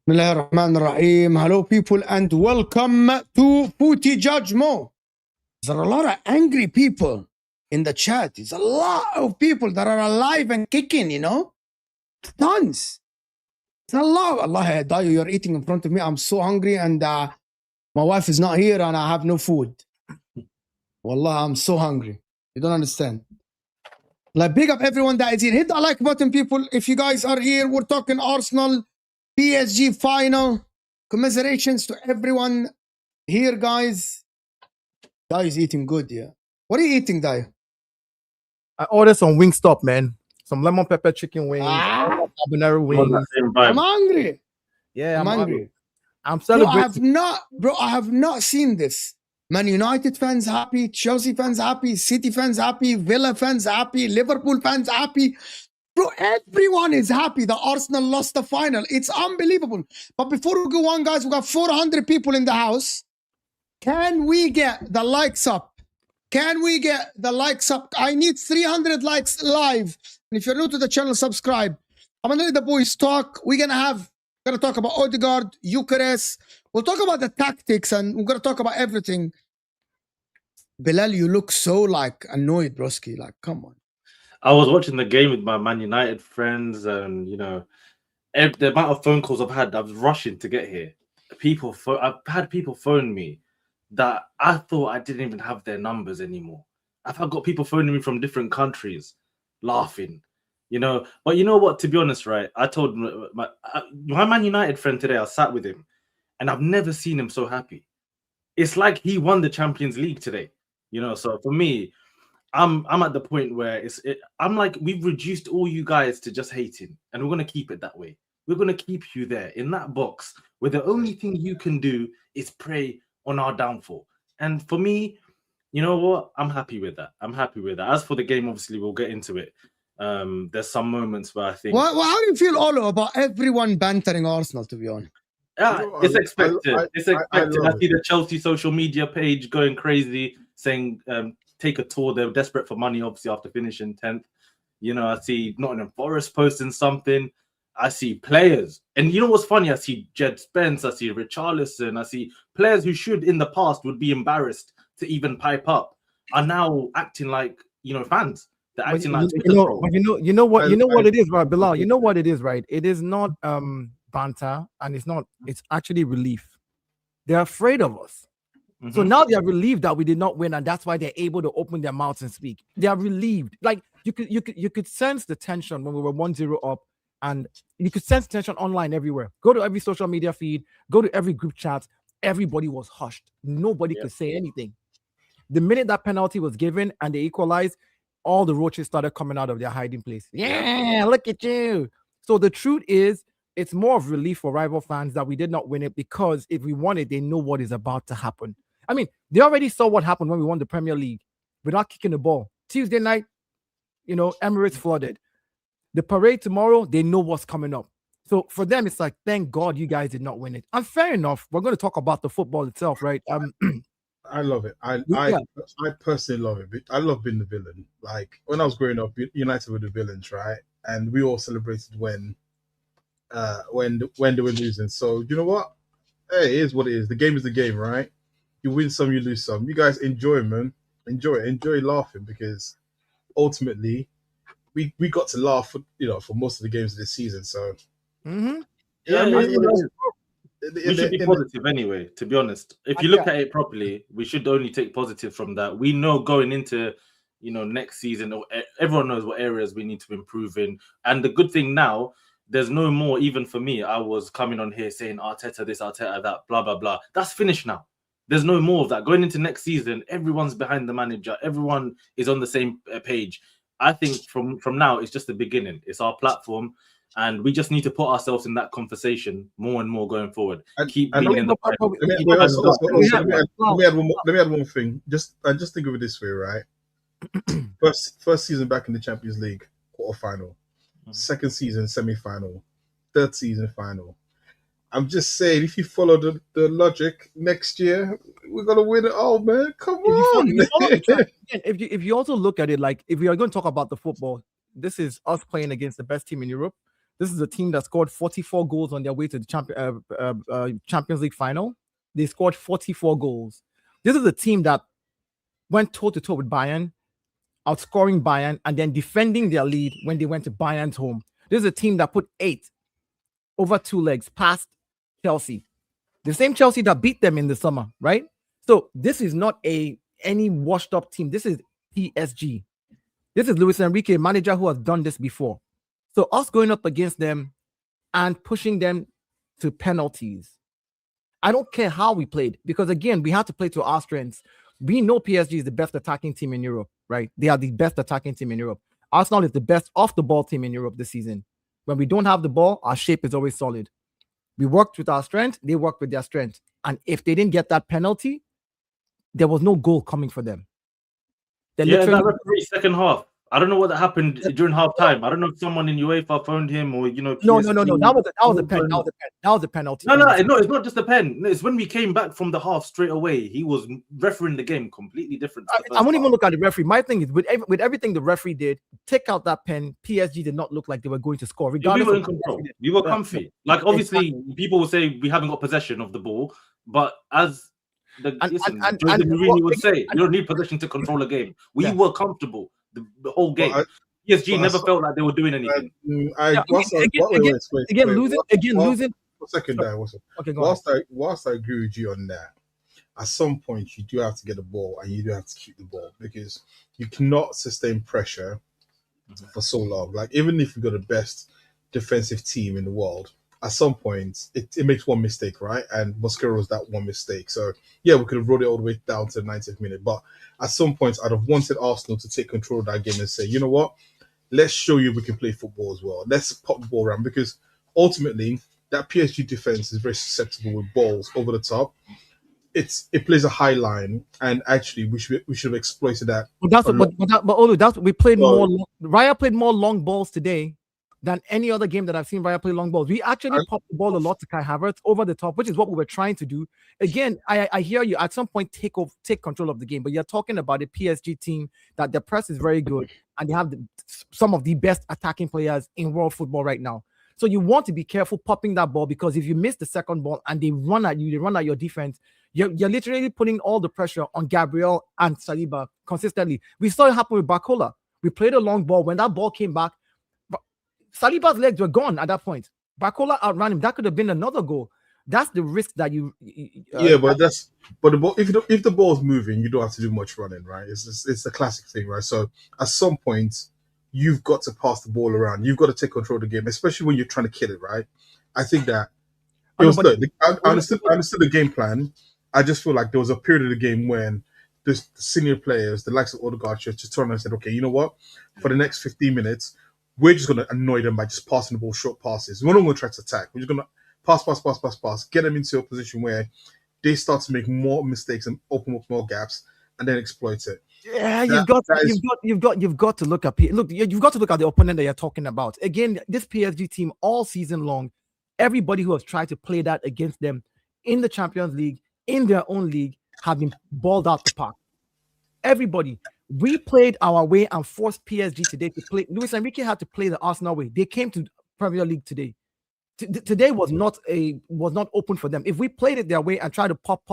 Bismillahirrahmanirrahim. Hello, people, and welcome to Footy Judge Mo. There are a lot of angry people in the chat. There's a lot of people that are alive and kicking, you know? Tons. It's a lot. Allah, Dayo, you're eating in front of me. I'm so hungry, and my wife is not here, and I have no food. Wallah, I'm so hungry. You don't understand. Like, big up everyone that is here. Hit the like button, people. If you guys are here, we're talking Arsenal PSG final. Commiserations to everyone here, guys. Dai is eating good, yeah. What are you eating, Dai? I ordered some Wingstop, man. Some lemon pepper chicken wings, habanero wings. I'm hungry. Yeah, I'm hungry. I'm celebrating. I have not seen this. Man United fans happy, Chelsea fans happy, City fans happy, Villa fans happy, Liverpool fans happy. Bro, everyone is happy that Arsenal lost the final. It's unbelievable. But before we go on, guys, we got 400 people in the house. Can we get the likes up? Can we get the likes up? I need 300 likes live. And if you're new to the channel, subscribe. I'm gonna let the boys talk. We're gonna talk about Odegaard, Eucharist. We'll talk about the tactics, and we're gonna talk about everything. Bilal, you look so like annoyed, broski. Like, come on. I was watching the game with my Man United friends, and you know, the amount of phone calls I've had, I was rushing to get here. I've had people phone me that I thought I didn't even have their numbers anymore. I've got people phoning me from different countries, laughing, you know. But you know what? To be honest, right? I told my Man United friend today. I sat with him, and I've never seen him so happy. It's like he won the Champions League today, you know. So for me, I'm at the point where I'm like, we've reduced all you guys to just hating, and we're gonna keep it that way. We're gonna keep you there in that box where the only thing you can do is pray on our downfall. And for me, you know what? I'm happy with that. I'm happy with that. As for the game, obviously, we'll get into it. There's some moments where I think. Well, how do you feel, Olo, about everyone bantering Arsenal? To be honest, yeah, it's expected. It's expected. I see the Chelsea social media page going crazy, saying. Take a tour. They're desperate for money, obviously, after finishing 10th. You know, I see Nottingham Forest posting something. I see players. And you know what's funny? I see Jed Spence. I see Richarlison. I see players who should, in the past, would be embarrassed to even pipe up, are now acting like, you know, fans. They're acting like you know what it is, right, Bilal? You know what it is, right? It is not banter, and it's actually relief. They're afraid of us. So now they are relieved that we did not win, and that's why they're able to open their mouths and speak. They are relieved. Like you could sense the tension when we were 1-0 up, and you could sense tension online everywhere. Go to every social media feed, go to every group chat. Everybody was hushed. Nobody could say anything. The minute that penalty was given and they equalized, all the roaches started coming out of their hiding place. Yeah, look at you. So the truth is, it's more of relief for rival fans that we did not win it, because if we won it, they know what is about to happen. I mean, they already saw what happened when we won the Premier League. We're not kicking the ball. Tuesday night, Emirates flooded. The parade tomorrow, they know what's coming up. So for them, it's like, thank God you guys did not win it. And fair enough. We're going to talk about the football itself, right? I love it. I personally love it. I love being the villain. Like when I was growing up, United were the villains, right? And we all celebrated when they were losing. So you know what? Hey, it is what it is. The game is the game, right? You win some, you lose some. You guys enjoy, man. Enjoy laughing, because ultimately we got to laugh for most of the games of this season. So we should be positive anyway, to be honest. If you look at it properly, we should only take positive from that. We know going into next season, everyone knows what areas we need to improve in. And the good thing now, there's no more, even for me, I was coming on here saying Arteta this, Arteta that, blah, blah, blah. That's finished now. There's no more of that. Going into next season, everyone's behind the manager. Everyone is on the same page. I think from now, it's just the beginning. It's our platform. And we just need to put ourselves in that conversation more and more going forward. Keep being in the fight. Let me add one thing. Just think of it this way, right? First season back in the Champions League quarterfinal, second season semi-final, third season final. I'm just saying, if you follow the logic, next year we're gonna win it all, man. Come on. If you also look at it, like if we are going to talk about the football, this is us playing against the best team in Europe. This is a team that scored 44 goals on their way to the Champions League final. They scored 44 goals. This is a team that went toe-to-toe with Bayern, outscoring Bayern, and then defending their lead when they went to Bayern's home. This is a team that put 8 over 2 legs past Chelsea. The same Chelsea that beat them in the summer, right? So this is not any washed-up team. This is PSG. This is Luis Enrique, a manager who has done this before. So us going up against them and pushing them to penalties. I don't care how we played, because again, we had to play to our strengths. We know PSG is the best attacking team in Europe, right? They are the best attacking team in Europe. Arsenal is the best off-the-ball team in Europe this season. When we don't have the ball, our shape is always solid. We worked with our strength, they worked with their strength. And if they didn't get that penalty, there was no goal coming for them. That referee second half. I don't know what happened during half time. I don't know if someone in UEFA phoned him or PSG. No. That was a pen. That was a penalty. No, it's not just a pen. It's when we came back from the half straight away. He was refereeing the game completely different. I won't even look at the referee. My thing is with everything the referee did, take out that pen. PSG did not look like they were going to score. Regardless, we were in control. We were comfy. Like obviously, people will say we haven't got possession of the ball, but as Mourinho would say, you don't need possession to control a game. We were comfortable the whole game. PSG never felt like they were doing anything. Losing. A second, okay, whilst I agree with you on that, at some point you do have to get the ball and you do have to keep the ball, because you cannot sustain pressure for so long. Like even if you've got the best defensive team in the world, at some point it makes one mistake, right? And Mosquera was that one mistake. So yeah, we could have rolled it all the way down to the 90th minute. But at some point I'd have wanted Arsenal to take control of that game and say, you know what? Let's show you we can play football as well. Let's pop the ball around, because ultimately that PSG defense is very susceptible with balls over the top. It plays a high line, and actually we should have exploited that. We played more. Raya played more long balls today than any other game that I've seen Raya play long balls. We actually popped the ball a lot to Kai Havertz over the top, which is what we were trying to do. Again, I hear you. At some point, take control of the game, but you're talking about a PSG team that the press is very good, and they have some of the best attacking players in world football right now. So you want to be careful popping that ball, because if you miss the second ball and they run at you, they run at your defense, you're literally putting all the pressure on Gabriel and Saliba consistently. We saw it happen with Barcola. We played a long ball. When that ball came back, Saliba's legs were gone at that point. Barcola outran him. That could have been another goal. That's the risk that but the ball. If the ball's moving, you don't have to do much running, right? It's the classic thing, right? So at some point, you've got to pass the ball around. You've got to take control of the game, especially when you're trying to kill it, right? I think that it was good. I understood the game plan. I just feel like there was a period of the game when the senior players, the likes of Odegaard, just turned and said, okay, you know what? For the next 15 minutes, we're just going to annoy them by just passing the ball short passes. We're not going to try to attack. We're just going to pass, get them into a position where they start to make more mistakes and open up more gaps and then exploit it. Yeah, you've got to look at you've got to look at the opponent that you're talking about. Again, this PSG team all season long, everybody who has tried to play that against them in the Champions League, in their own league, have been balled out the park. Everybody. We played our way and forced PSG today to play. Luis Enrique had to play the Arsenal way. They came to Premier League today. Today was not open for them. If we played it their way and tried to pop,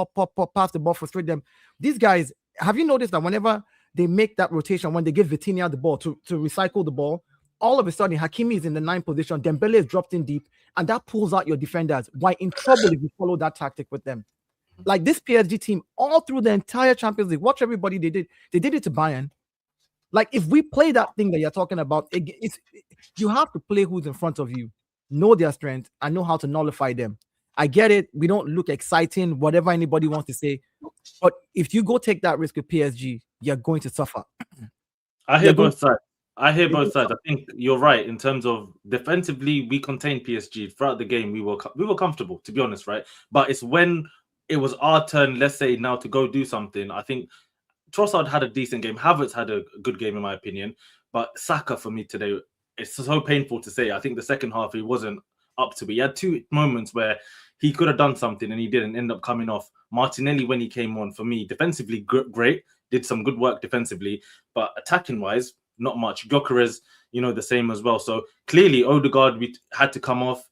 pass the ball, frustrate them, these guys. Have you noticed that whenever they make that rotation, when they give Vitinha the ball to recycle the ball, all of a sudden Hakimi is in the 9th position, Dembele is dropped in deep, and that pulls out your defenders. Why in trouble if you follow that tactic with them? Like this PSG team, all through the entire Champions League, watch everybody they did. They did it to Bayern. Like if we play that thing that you're talking about, you have to play who's in front of you, know their strength, and know how to nullify them. I get it. We don't look exciting, whatever anybody wants to say. But if you go take that risk with PSG, you're going to suffer. I hear both sides. I think you're right in terms of defensively, we contained PSG throughout the game. We were comfortable, to be honest, right? But it's when it was our turn, let's say now, to go do something. I think Trossard had a decent game. Havertz had a good game, in my opinion. But Saka, for me today, it's so painful to say. I think the second half, he wasn't up to it. He had 2 moments where he could have done something and he didn't end up coming off. Martinelli, when he came on, for me, defensively, great. Did some good work defensively. But attacking-wise, not much. Gyökeres, the same as well. So clearly, Odegaard, we had to come off.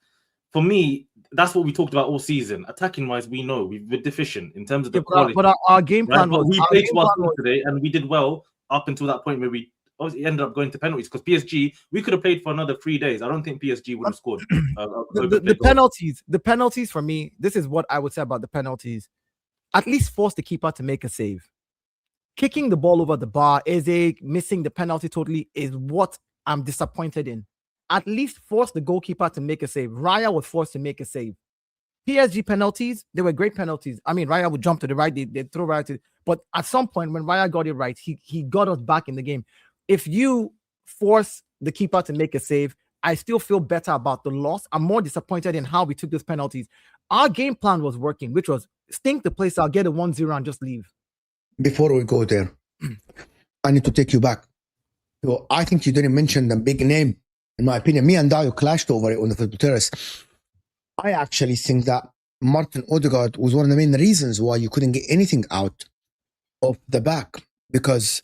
For me, that's what we talked about all season. Attacking-wise, we know we're deficient in terms of the quality. But our game plan was... We played well today and we did well up until that point where we obviously ended up going to penalties, because PSG, we could have played for another 3 days. I don't think PSG would have scored. The penalties for me, this is what I would say about the penalties. At least force the keeper to make a save. Kicking the ball over the bar, missing the penalty totally is what I'm disappointed in. At least force the goalkeeper to make a save. Raya was forced to make a save. PSG penalties, they were great penalties. I mean, Raya would jump to the right, they throw right to, but at some point when Raya got it right, he got us back in the game. If you force the keeper to make a save, I still feel better about the loss. I'm more disappointed in how we took those penalties. Our game plan was working, which was stink the place out, get a 1-0 and just leave. Before we go there, I need to take you back. So I think you didn't mention the big name. In my opinion, me and Dayo clashed over it on the football terrace. I actually think that Martin Odegaard was one of the main reasons why you couldn't get anything out of the back. Because,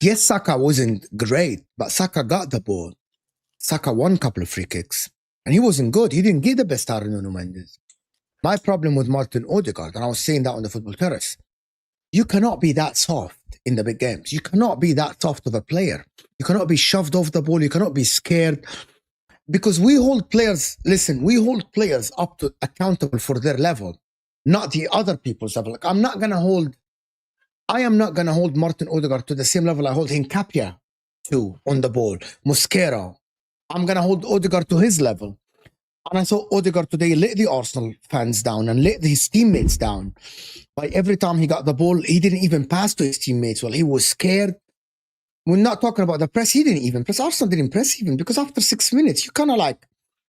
yes, Saka wasn't great, but Saka got the ball. Saka won a couple of free kicks. And he wasn't good. He didn't get the best out of Nuno Mendes. My problem with Martin Odegaard, and I was saying that on the football terrace, you cannot be that soft in the big games. You cannot be that soft of a player. You cannot be shoved off the ball. You cannot be scared. Because we hold players, we hold players up to accountable for their level, not the other people's level. Like I am not going to hold Martin Odegaard to the same level I hold Hincapia to on the ball. Mosquera. I'm going to hold Odegaard to his level. And I saw Odegaard today let the Arsenal fans down and let his teammates down. By every time he got the ball, he didn't even pass to his teammates. Well, he was scared. We're not talking about the press. He didn't even press. Arsenal didn't press even, because after 6 minutes, you kind of like,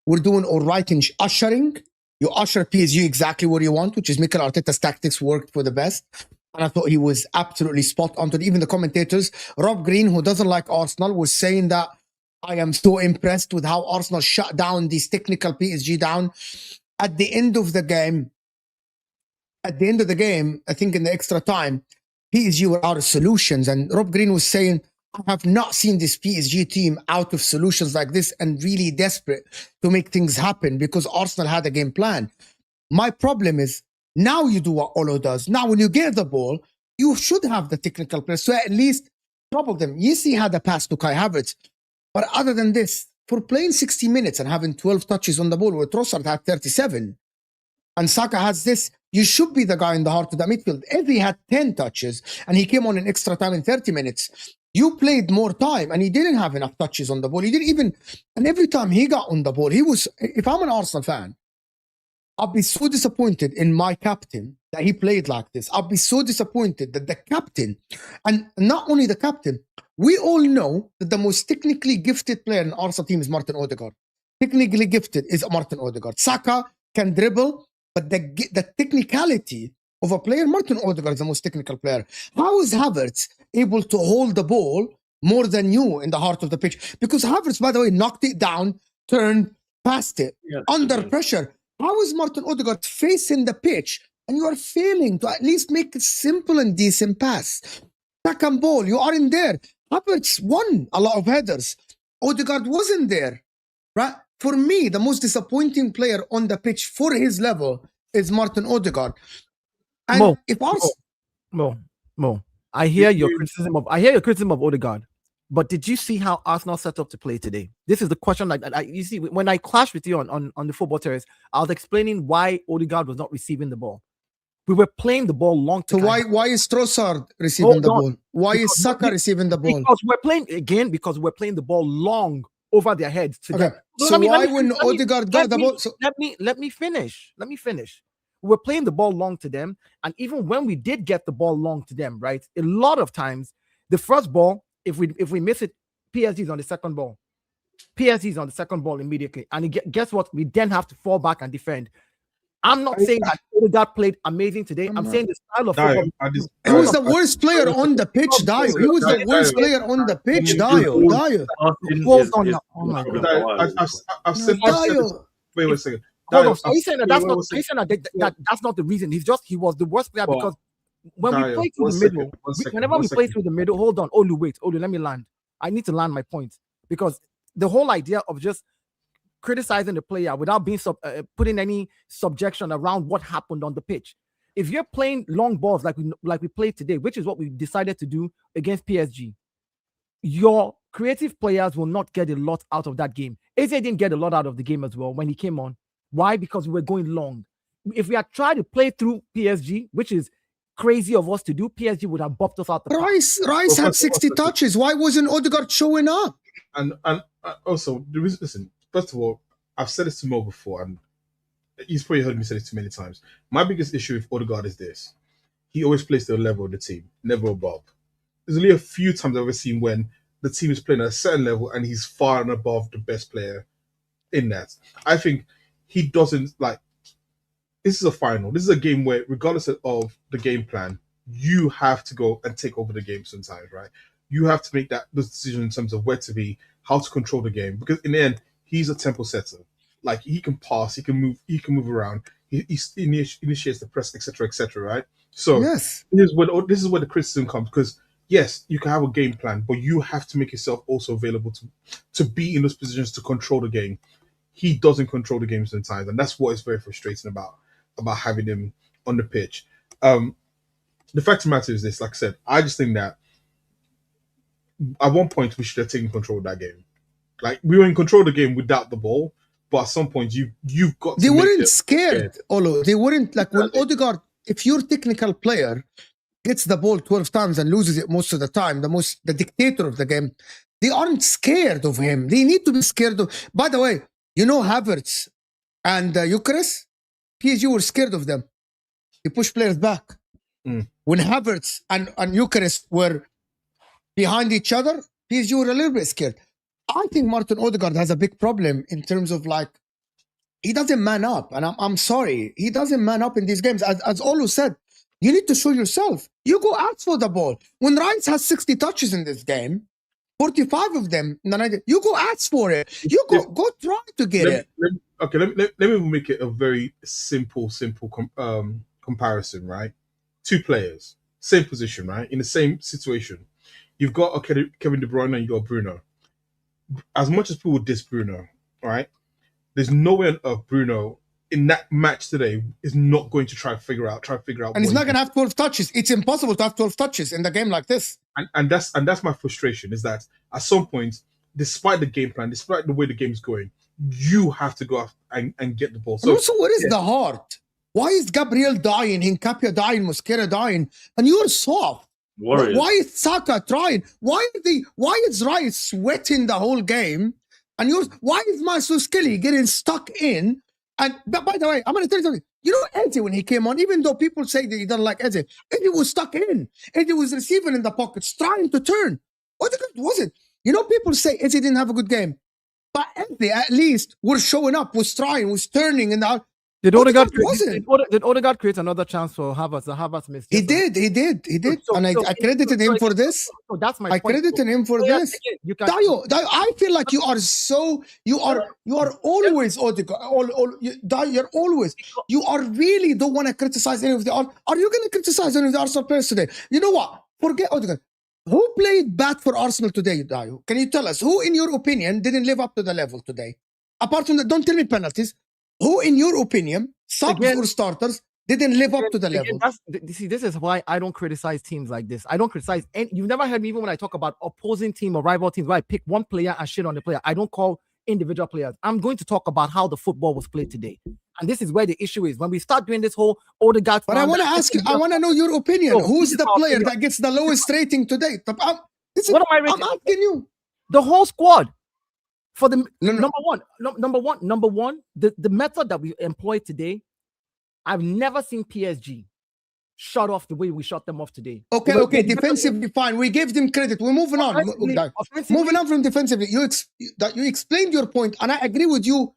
we're doing all right in ushering. You usher PSG exactly where you want, which is Mikel Arteta's tactics worked for the best. And I thought he was absolutely spot on. Even the commentators, Rob Green, who doesn't like Arsenal, was saying that I am so impressed with how Arsenal shut down these technical PSG down. At the end of the game, I think in the extra time, PSG were out of solutions. And Rob Green was saying, I have not seen this PSG team out of solutions like this and really desperate to make things happen, because Arsenal had a game plan. My problem is, now you do what Olo does. Now when you get the ball, you should have the technical players. So at least trouble them. Yes, he had a pass to Kai Havertz. But other than this, for playing 60 minutes and having 12 touches on the ball, where Trossard had 37, and Saka has this, you should be the guy in the heart of the midfield. If he had 10 touches and he came on in extra time in 30 minutes, You played more time and he didn't have enough touches on the ball. He didn't even, and every time he got on the ball, he was, if I'm an Arsenal fan, I'll be so disappointed in my captain that he played like this. I'll be so disappointed that the captain, and not only the captain, we all know that the most technically gifted player in the Arsenal team is Martin Odegaard. Technically gifted is Martin Odegaard. Saka can dribble, but the technicality of a player, Martin Odegaard is the most technical player. How is Havertz able to hold the ball more than you in the heart of the pitch? Because Havertz, by the way, knocked it down, turned, passed it, under pressure. How is Martin Odegaard facing the pitch and you are failing to at least make a simple and decent pass? Second ball, you aren't there. Havertz won a lot of headers. Odegaard wasn't there, right? For me, the most disappointing player on the pitch for his level is Martin Odegaard. And Mo, I hear your criticism of Odegaard. But did you see how Arsenal set up to play today? This is the question. You see, when I clashed with you on the football terrace, I was explaining why Odegaard was not receiving the ball. We were playing the ball long. So why is Trossard receiving the ball? Why is Saka receiving the ball? Because we're playing the ball long over their heads. So why when Odegaard got the ball? Let me finish. We're playing the ball long to them, and even when we did get the ball long to them, right? A lot of times, the first ball, if we miss it, PSG is on the second ball. PSG is on the second ball immediately, and guess what? We then have to fall back and defend. I'm not saying that Odegaard played amazing today. I'm saying the style of football. He was the worst player on the pitch, Dio. He was the worst player on the pitch, Dio. Hold on now. Oh my God. I've said wait a second. Hold on. Are you saying that's not the reason? He was the worst player because when we play through the middle, whenever we play through the middle, hold on. Wait, let me land. I need to land my point because the whole idea of just criticizing the player without being putting any subjection around what happened on the pitch. If you're playing long balls like we played today, which is what we decided to do against PSG, your creative players will not get a lot out of that game. Eze didn't get a lot out of the game as well when he came on. Why? Because we were going long. If we had tried to play through PSG, which is crazy of us to do, PSG would have bopped us out the Rice had 60 touches. Why wasn't Odegaard showing up? And also, the reason, listen, first of all, I've said this to Mo before, and he's probably heard me say it too many times. My biggest issue with Odegaard is this. He always plays to the level of the team, never above. There's only a few times I've ever seen when the team is playing at a certain level and he's far and above the best player in that. I think he doesn't, this is a final. This is a game where, regardless of the game plan, you have to go and take over the game sometimes, right? You have to make those decisions in terms of where to be, how to control the game. Because in the end, he's a tempo setter. He can pass, he can move around, he initiates the press, etc., right? So yes, this is where the criticism comes, because yes, you can have a game plan, but you have to make yourself also available to be in those positions to control the game. He doesn't control the game sometimes, and that's what is very frustrating about having him on the pitch. The fact of the matter is this, like I said, I just think that at one point we should have taken control of that game. We were in control of the game without the ball, but at some point you've got to. They weren't scared, Olo. They weren't when Odegaard, if your technical player gets the ball 12 times and loses it most of the time, the dictator of the game, they aren't scared of him. They need to be scared of. By the way, Havertz and Eucharist, PSG were scared of them. They push players back. When Havertz and Eucharist were behind each other, PSG were a little bit scared. I think Martin Odegaard has a big problem in terms of he doesn't man up, and I'm sorry, he doesn't man up in these games. As Olu said, you need to show yourself. You go ask for the ball. When Rice has 60 touches in this game, 45 of them, you go ask for it. You go try to get it. Let me make it a very simple comparison, right? Two players, same position, right? In the same situation. You've got Kevin De Bruyne and you got Bruno. As much as people diss Bruno, right? There's no way on earth Bruno in that match today is not going to try to figure out. And he's not going to have 12 touches. It's impossible to have 12 touches in the game like this. And that's my frustration, is that at some point, despite the game plan, despite the way the game's going, you have to go out and get the ball. So also, what is the heart? Why is Gabriel dying, Hincapia dying, Mosquera dying, and you're soft? Warriors. Why is Saka trying? Why is Rice sweating the whole game? And why is Masu Skelly getting stuck in? And by the way, I'm going to tell you something. You know, Eddie, when he came on, even though people say that he doesn't like Eddie was stuck in. Eddie was receiving in the pockets, trying to turn. What was it? You know, people say Eddie didn't have a good game. But Eddie, at least, was showing up, was trying, was turning. And Did Odegaard create another chance for Havertz? The Havertz missed. He did. And I credited him for this. So that's my point. I credited him for this. Dayo, I feel like you are always Odegaard. You're always. You are really don't want to criticize any of the. Are you going to criticize any of the Arsenal players today? You know what? Forget Odegaard. Who played bad for Arsenal today, Dayo? Can you tell us who, in your opinion, didn't live up to the level today? Apart from that, don't tell me penalties. Who, in your opinion, subs or starters didn't live up to the level? See, this is why I don't criticize teams like this. I don't criticize any. You've never heard me even when I talk about opposing team or rival teams where I pick one player and shit on the player. I don't call individual players. I'm going to talk about how the football was played today. And this is where the issue is. When we start doing this whole Odegaard... But I want to ask you, I want to know your opinion. Who's the player that gets the lowest rating today? What am I rating? I'm asking you. The whole squad. For the number one, the method that we employ today, I've never seen PSG shut off the way we shut them off today. Okay, defensively fine. We gave them credit. We're moving on. Moving on from defensively. You explained your point, and I agree with you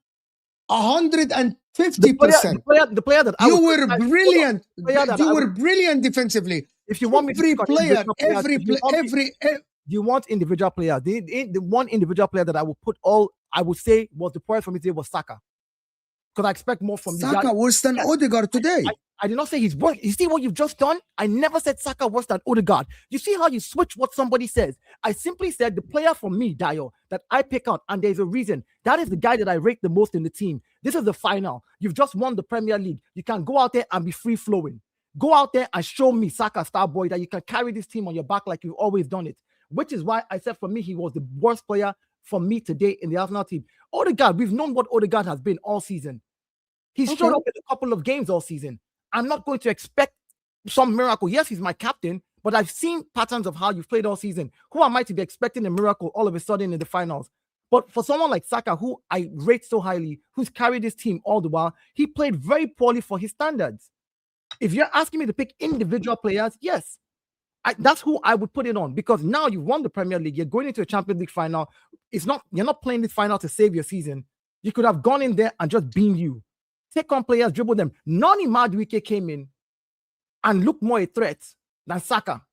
150%. The player that you were brilliant. You were brilliant defensively. If you want me to you want individual players. The one individual player that I would say was the point for me today was Saka. Because I expect more from Saka worse than Odegaard today. I did not say he's worse. You see what you've just done? I never said Saka worse than Odegaard. You see how you switch what somebody says? I simply said the player for me, Dayo, that I pick out, and there's a reason. That is the guy that I rate the most in the team. This is the final. You've just won the Premier League. You can go out there and be free-flowing. Go out there and show me, Saka star boy, that you can carry this team on your back like you've always done it. Which is why I said for me, he was the worst player for me today in the Arsenal team. Odegaard, we've known what Odegaard has been all season. He's showed up in a couple of games all season. I'm not going to expect some miracle. Yes, he's my captain, but I've seen patterns of how you've played all season. Who am I to be expecting a miracle all of a sudden in the finals? But for someone like Saka, who I rate so highly, who's carried this team all the while, he played very poorly for his standards. If you're asking me to pick individual players, yes. That's who I would put it on, because now you've won the Premier League. You're going into a Champions League final. You're not playing this final to save your season. You could have gone in there and just been you. Take on players, dribble them. Noni Madueke came in and looked more a threat than Saka.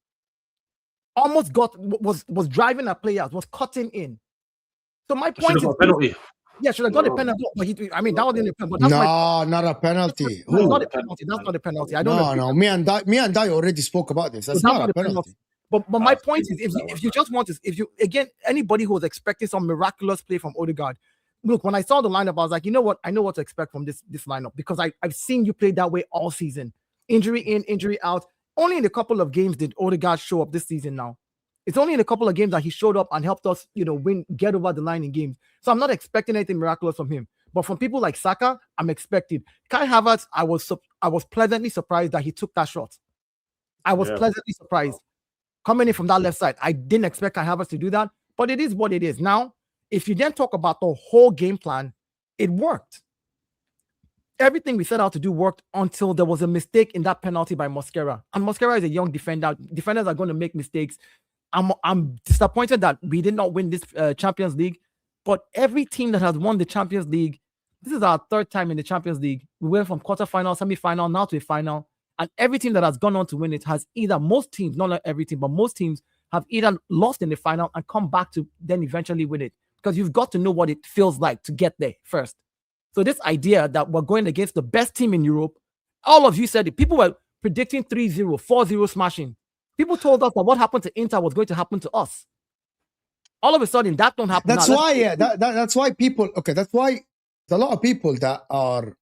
Almost was driving at players, was cutting in. So my point is, penalty. Yeah, should have got a penalty. But that wasn't a penalty. Not a penalty. That's not a penalty. That's not a penalty. I don't know. No. Me and Dai already spoke about this. That's not a penalty. But my point is, if you just want to, anybody who was expecting some miraculous play from Odegaard, look, when I saw the lineup, I was like, you know what? I know what to expect from this lineup, because I've seen you play that way all season. Injury in, injury out. Only in a couple of games did Odegaard show up this season now. It's only in a couple of games that he showed up and helped us, get over the line in games. So I'm not expecting anything miraculous from him. But from people like Saka, I'm expecting. Kai Havertz, I was pleasantly surprised that he took that shot. I was pleasantly surprised. Coming in from that left side, I didn't expect Kai Havertz to do that. But it is what it is. Now, if you then talk about the whole game plan, it worked. Everything we set out to do worked until there was a mistake in that penalty by Mosquera. And Mosquera is a young defender. Defenders are going to make mistakes. I'm disappointed that we did not win this Champions League, but every team that has won the Champions League, this is our third time in the Champions League. We went from quarterfinal, semi-final, now to a final, and every team that has gone on to win it has either, most teams, not like every team, but most teams have either lost in the final and come back to then eventually win it, because you've got to know what it feels like to get there first. So this idea that we're going against the best team in Europe, all of you said it. People were predicting 3-0, 4-0 smashing. People told us that what happened to Inter was going to happen to us. All of a sudden, that don't happen. That's why, that's why people. Okay, that's why there's a lot of people that are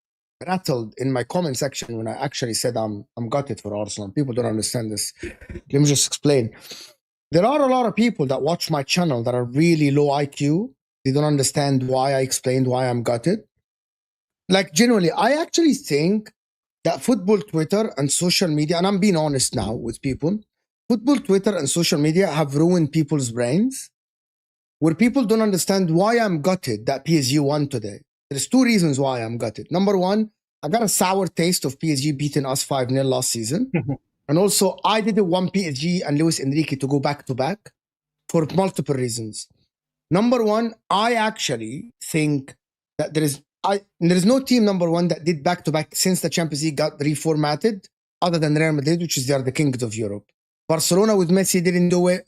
rattled in my comment section when I actually said I'm gutted for Arsenal. People don't understand this. Let me just explain. There are a lot of people that watch my channel that are really low IQ. They don't understand why I explained why I'm gutted. Like, genuinely, I actually think that football Twitter and social media, and I'm being honest now with people, football Twitter and social media have ruined people's brains, where people don't understand why I'm gutted that PSG won today. There's two reasons why I'm gutted. Number one, I got a sour taste of PSG beating us 5-0 last season. And also, I didn't want PSG and Luis Enrique to go back-to-back for multiple reasons. Number one, I actually think that there is no team, number one, that did back-to-back since the Champions League got reformatted, other than Real Madrid, which is they are the kings of Europe. Barcelona with Messi didn't do it.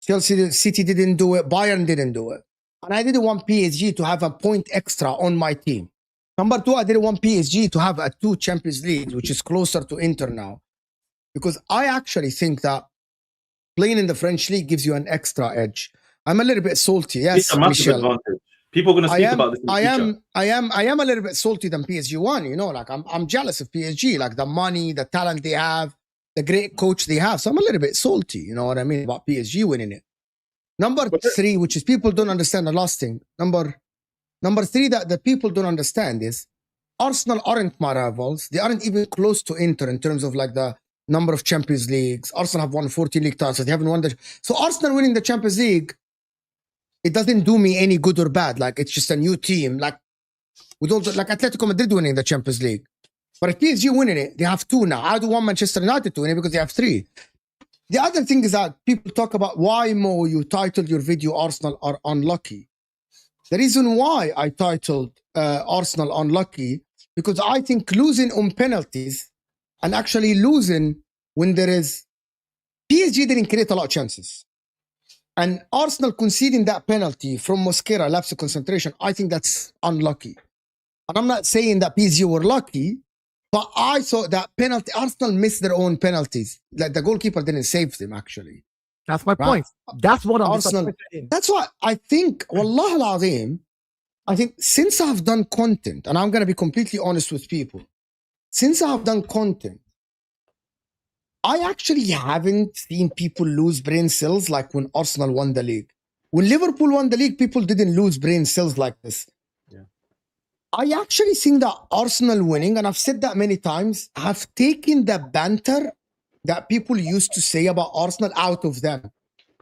Chelsea, City didn't do it. Bayern didn't do it. And I didn't want PSG to have a point extra on my team. Number two, I didn't want PSG to have a 2 Champions League, which is closer to Inter now. Because I actually think that playing in the French league gives you an extra edge. I'm a little bit salty. Yes, it's a massive advantage. People are going to speak about this in the future. I am a little bit salty than PSG won. You know, like I'm jealous of PSG, like the money, the talent they have, the great coach they have. So I'm a little bit salty. You know what I mean about PSG winning it. Number three, which is people don't understand the last thing. Number three that the people don't understand is Arsenal aren't my rivals. They aren't even close to Inter in terms of like the number of Champions Leagues. Arsenal have won 14 league titles. They haven't won so Arsenal winning the Champions League, it doesn't do me any good or bad. Like it's just a new team. Like with all like Atletico Madrid winning the Champions League. But if PSG winning it, they have 2 now. I don't want Manchester United to win it because they have 3. The other thing is that people talk about why, Mo, you titled your video Arsenal are unlucky. The reason why I titled Arsenal unlucky, because I think losing on penalties and actually losing when there is... PSG didn't create a lot of chances. And Arsenal conceding that penalty from Mosquera, lapse of concentration, I think that's unlucky. And I'm not saying that PSG were lucky, but I saw that penalty. Arsenal missed their own penalties. Like the goalkeeper didn't save them, actually. That's my point. That's what I'm Arsenal. That's why I think, Wallah al-Azim, I think since I've done content, and I'm going to be completely honest with people, since I've done content, I actually haven't seen people lose brain cells like when Arsenal won the league. When Liverpool won the league, people didn't lose brain cells like this. Yeah. I actually think that Arsenal winning, and I've said that many times, have taken the banter that people used to say about Arsenal out of them.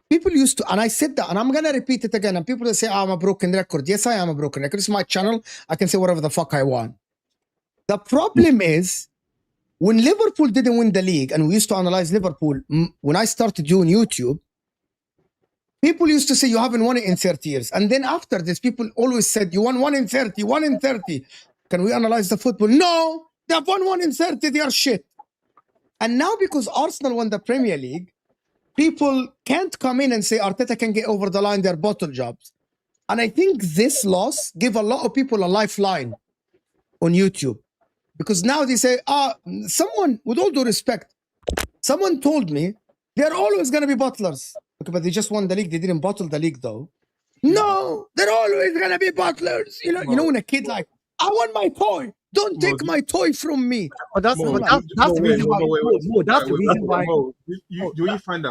People used to, and I said that, and I'm going to repeat it again, and people will say, I'm a broken record. Yes, I am a broken record. It's my channel. I can say whatever the fuck I want. The problem is, when Liverpool didn't win the league, and we used to analyze Liverpool, when I started doing YouTube, people used to say, you haven't won it in 30 years. And then after this, people always said, you won 1 in 30, 1 in 30. Can we analyze the football? No, they have won 1 in 30, they are shit. And now because Arsenal won the Premier League, people can't come in and say Arteta can get over the line, they're bottle jobs. And I think this loss gave a lot of people a lifeline on YouTube. Because now they say, someone, with all due respect, someone told me they're always going to be bottlers. Okay, but they just won the league. They didn't bottle the league, though. No, they're always going to be bottlers. You know, when a kid like, I want my toy. Don't take my toy from me. But that's the reason why. That's the reason why. Do you find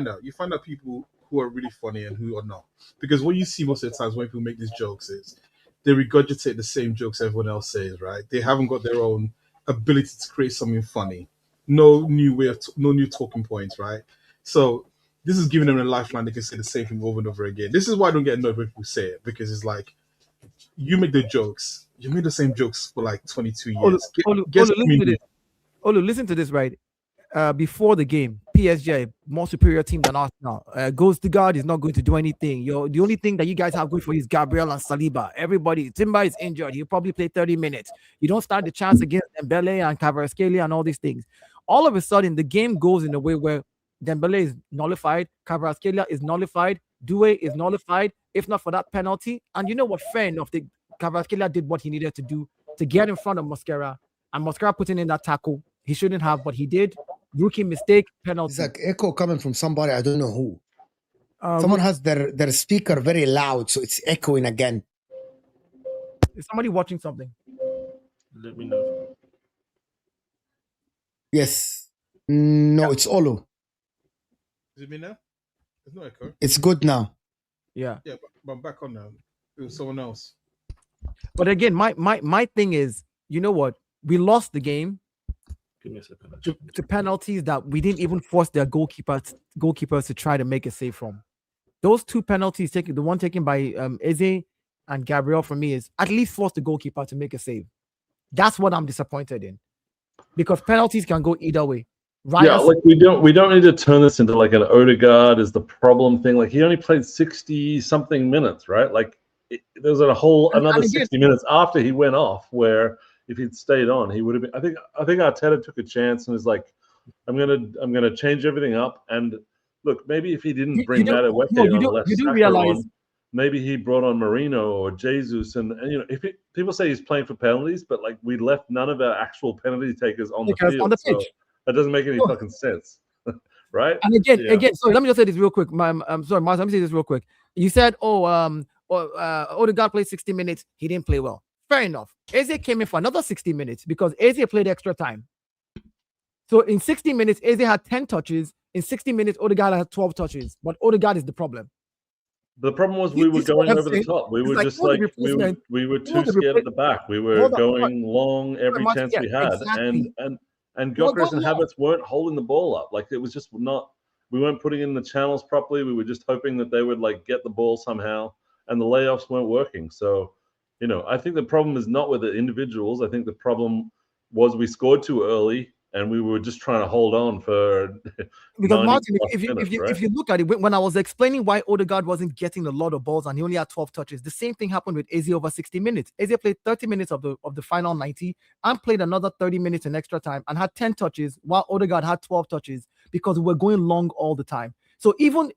out? You find out people who are really funny and who are not. Because what you see most of the times when people make these jokes is they regurgitate the same jokes everyone else says, right? They haven't got their own ability to create something funny. No new talking points, right? So this is giving them a lifeline. They can say the same thing over and over again. This is why I don't get annoyed when people say it, because it's like, you make the jokes. You made the same jokes for like 22 years. Listen to this, right? Before the game, PSG, more superior team than Arsenal. Goes to God is not going to do anything. The only thing that you guys have good for you is Gabriel and Saliba. Everybody, Timber is injured. He'll probably play 30 minutes. You don't start the chance against Dembélé and Havertz and all these things. All of a sudden, the game goes in a way where Dembélé is nullified, Havertz is nullified, Doué is nullified, if not for that penalty. And you know what? Fair enough, Havertz did what he needed to do to get in front of Mosquera, and Mosquera putting in that tackle. He shouldn't have, but he did. Rookie mistake, penalty. It's like echo coming from somebody, I don't know who. Someone has their speaker very loud, so it's echoing again. Is somebody watching something? Let me know. Yes. No, it's Olu. Is it me now? There's no echo. It's good now. Yeah. Yeah, but I'm back on now. It was someone else. But again, my thing is, you know what? We lost the game. Give me a second. To penalties that we didn't even force their goalkeepers to try to make a save from. Those 2 penalties, the one taken by Eze and Gabriel, for me, is at least force the goalkeeper to make a save. That's what I'm disappointed in, because penalties can go either way. Yeah, like we don't need to turn this into like an Odegaard is the problem thing. Like he only played 60 something minutes, right? Like there's another 60 minutes after he went off where if he'd stayed on, he would have been. I think Arteta took a chance and was like, I'm gonna change everything up. And look, maybe if he didn't bring Magalhães on the left realize maybe he brought on Marino or Jesus, and you know, people say he's playing for penalties, but like we left none of our actual penalty takers on the field. On the pitch. So that doesn't make any fucking sense, right? And again, so let me just say this real quick. I'm sorry, Mars, let me say this real quick. You said, Odegaard played 60 minutes. He didn't play well. Fair enough. Eze came in for another 60 minutes because Eze played extra time. So in 60 minutes, Eze had 10 touches. In 60 minutes, Odegaard had 12 touches. But Odegaard is the problem. The problem was we were going over the top. We were just like we were too scared at the back. We were going long every chance we had, and Gyökeres and Havertz weren't holding the ball up. Like it was just not. We weren't putting in the channels properly. We were just hoping that they would like get the ball somehow, and the layoffs weren't working. So, you know, I think the problem is not with the individuals. I think the problem was we scored too early. And we were just trying to hold on for because Martin, if you look at it, when I was explaining why Odegaard wasn't getting a lot of balls and he only had 12 touches, the same thing happened with Eze over 60 minutes. Eze played 30 minutes of the final 90 and played another 30 minutes in extra time and had 10 touches while Odegaard had 12 touches because we were going long all the time. So even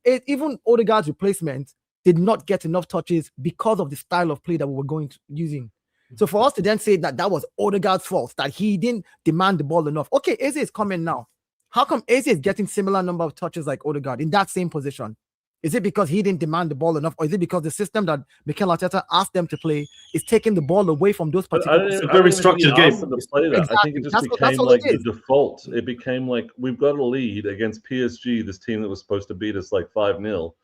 Odegaard's replacement did not get enough touches because of the style of play that we were using. So for us to then say that was Odegaard's fault, that he didn't demand the ball enough. Okay, Eze is coming now. How come Eze is getting similar number of touches like Odegaard in that same position? Is it because he didn't demand the ball enough, or is it because the system that Mikel Arteta asked them to play is taking the ball away from those particular? It's a very structured game. Exactly. I think it just became like the default. It became like we've got a lead against PSG, this team that was supposed to beat us like 5-0.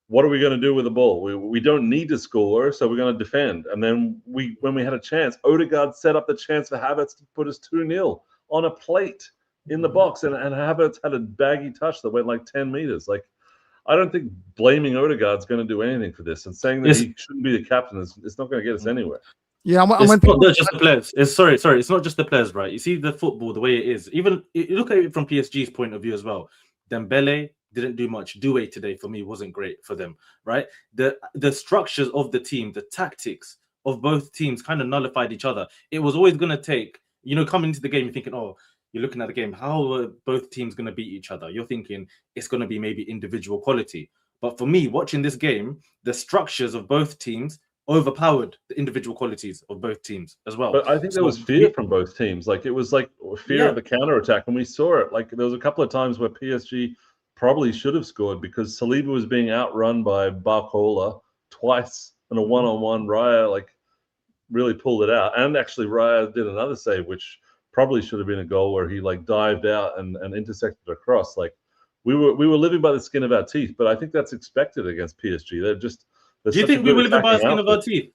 What are we going to do with the ball? We don't need to score, so we're going to defend. And then when we had a chance, Odegaard set up the chance for Havertz to put us 2-0 on a plate in the box, and Havertz had a baggy touch that went like 10 meters. Like, I don't think blaming Odegaard's going to do anything for this, and saying that he shouldn't be the captain it's not going to get us anywhere. Yeah, it's not just the players. It's not just the players, right? You see the football the way it is. Even you look at it from PSG's point of view as well. Dembélé didn't do much. Doué today for me wasn't great for them, right? The structures of the team, the tactics of both teams kind of nullified each other. It was always going to take, coming into the game, you're thinking, you're looking at the game, how are both teams going to beat each other? You're thinking it's going to be maybe individual quality. But for me, watching this game, the structures of both teams overpowered the individual qualities of both teams as well. But I think there was fear from both teams. Like it was like fear of the counter-attack, and we saw it. Like there was a couple of times where PSG probably should have scored because Saliba was being outrun by Barcola twice in a one-on-one. Raya really pulled it out, and actually Raya did another save which probably should have been a goal where he dived out and intersected across. Like we were living by the skin of our teeth, but I think that's expected against PSG. Do you think we were living by the skin of our teeth?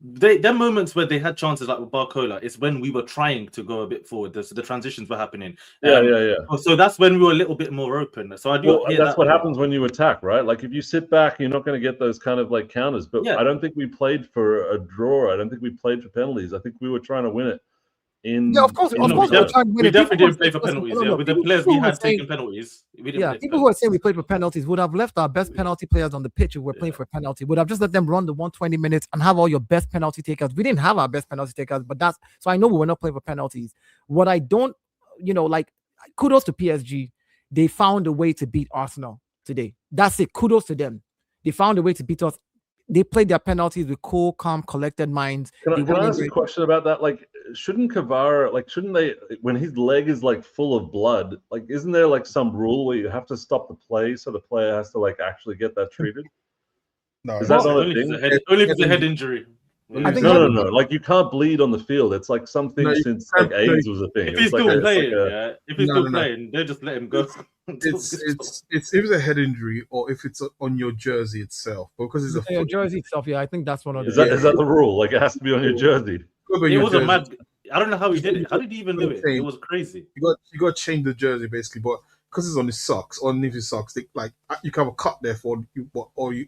There moments where they had chances like with Barcola, it's when we were trying to go a bit forward. The transitions were happening. Yeah. So that's when we were a little bit more open. So that's what happens when you attack, right? Like if you sit back, you're not going to get those kind of counters. But I don't think we played for a draw. I don't think we played for penalties. I think we were trying to win it. Of course, we definitely didn't play for penalties. With the players we had taken penalties, we didn't. People who are saying we played for penalties would have left our best penalty players on the pitch if we're playing for a penalty. Would have just let them run the 120 minutes and have all your best penalty takers. We didn't have our best penalty takers, but so I know we were not playing for penalties. What I don't, kudos to PSG. They found a way to beat Arsenal today. That's it. Kudos to them. They found a way to beat us. They played their penalties with cool, calm, collected minds. Can I ask a question about that? Shouldn't Kvara, shouldn't they, when his leg is full of blood, isn't there some rule where you have to stop the play so the player has to actually get that treated? No, is that not a thing? Only if it's a head injury. No. You can't bleed on the field. It's something since AIDS was a thing. If he's still playing, if he's still playing, they just let him go. It's if it's a head injury or if it's on your jersey itself, because it's your jersey itself. Yeah, I think that's one of the. Is that the rule? It has to be on your jersey. It was a mad. I don't know how he did it. How did he even do it? It was crazy. You got to change the jersey basically, but because it's on his socks, underneath his socks, like you can have a cut there for all you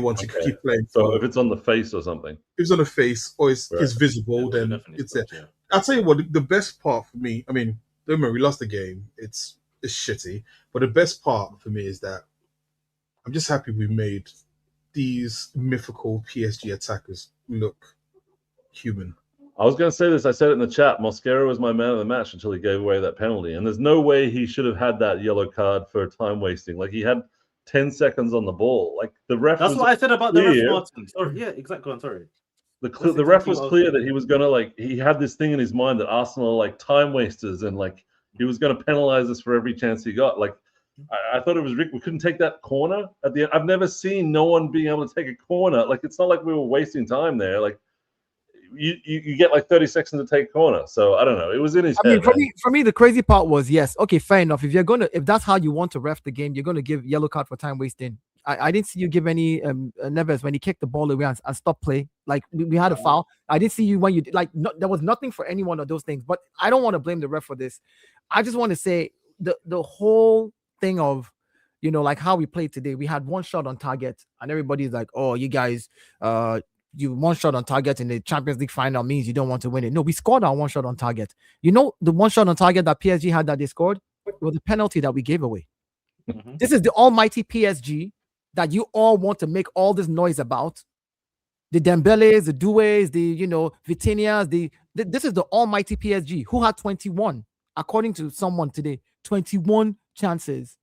want. You can keep playing. So if it's on the face or something, if it's on the face or it's visible, then it's there. Yeah. I'll tell you what, the best part for me, I mean, don't worry, we lost the game. It's shitty, but the best part for me is that I'm just happy we made these mythical PSG attackers look human. I was going to say this. I said it in the chat. Mosquera was my man of the match until he gave away that penalty. And there's no way he should have had that yellow card for time wasting. Like, he had 10 seconds on the ball. Like, the ref. That's what I said about the ref, Martin. Sorry, yeah, exactly. I'm sorry. The ref was clear that he was going to, like, he had this thing in his mind that Arsenal are like time wasters and, like, he was going to penalize us for every chance he got. Like, I thought it was Rick. We couldn't take that corner at the end. I've never seen no one being able to take a corner. Like, it's not like we were wasting time there. Like, you get like 30 seconds to take a corner. So I don't know. It was in his head. For me, the crazy part was, yes, okay, fair enough. If that's how you want to ref the game, you're gonna give yellow card for time wasting. I didn't see you give any Neves when he kicked the ball away and stopped play. Like we had a foul. I didn't see you when you did, like there was nothing for any one of those things. But I don't want to blame the ref for this. I just want to say the whole thing of, you know, like how we played today. We had one shot on target, and everybody's like, "Oh, you guys, you one shot on target in the Champions League final means you don't want to win it." No, we scored our one shot on target. You know, the one shot on target that PSG had that they scored was the penalty that we gave away. Mm-hmm. This is the almighty PSG that you all want to make all this noise about. The Dembélés, the Doués, the, you know, Vitinhas, this is the almighty PSG who had 21, according to someone today, 21 chances.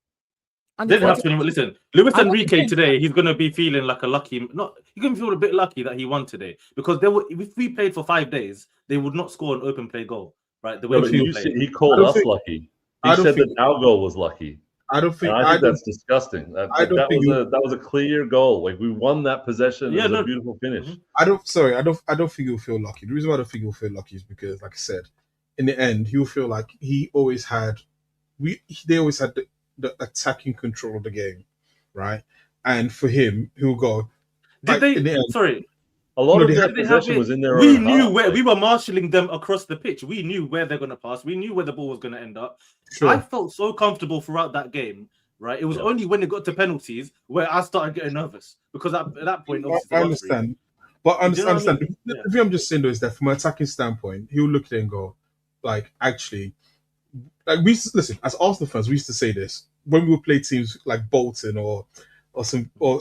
And listen, Luis Enrique today, he's going to be feeling like a lucky, he's going to feel a bit lucky that he won today, because if we played for 5 days, they would not score an open play goal, right? The way he called us lucky. He said that our goal was lucky. I think that's disgusting. That was a clear goal. Like, we won that possession. It was a beautiful finish. I don't think he'll feel lucky. The reason why I don't think he'll feel lucky is because, like I said, in the end, he'll feel like they always had the attacking control of the game, right? And for him, he'll go. A lot of that possession was in there. We knew where we were marshalling them across the pitch. We knew where they're going to pass. We knew where the ball was going to end up. Sure. I felt so comfortable throughout that game, right? It was only when it got to penalties where I started getting nervous, because at that point, I understand. But understand. The thing I'm just saying though is that from an attacking standpoint, he'll look at it and go, like, actually, like listen, as Arsenal fans, we used to say this when we would play teams like Bolton or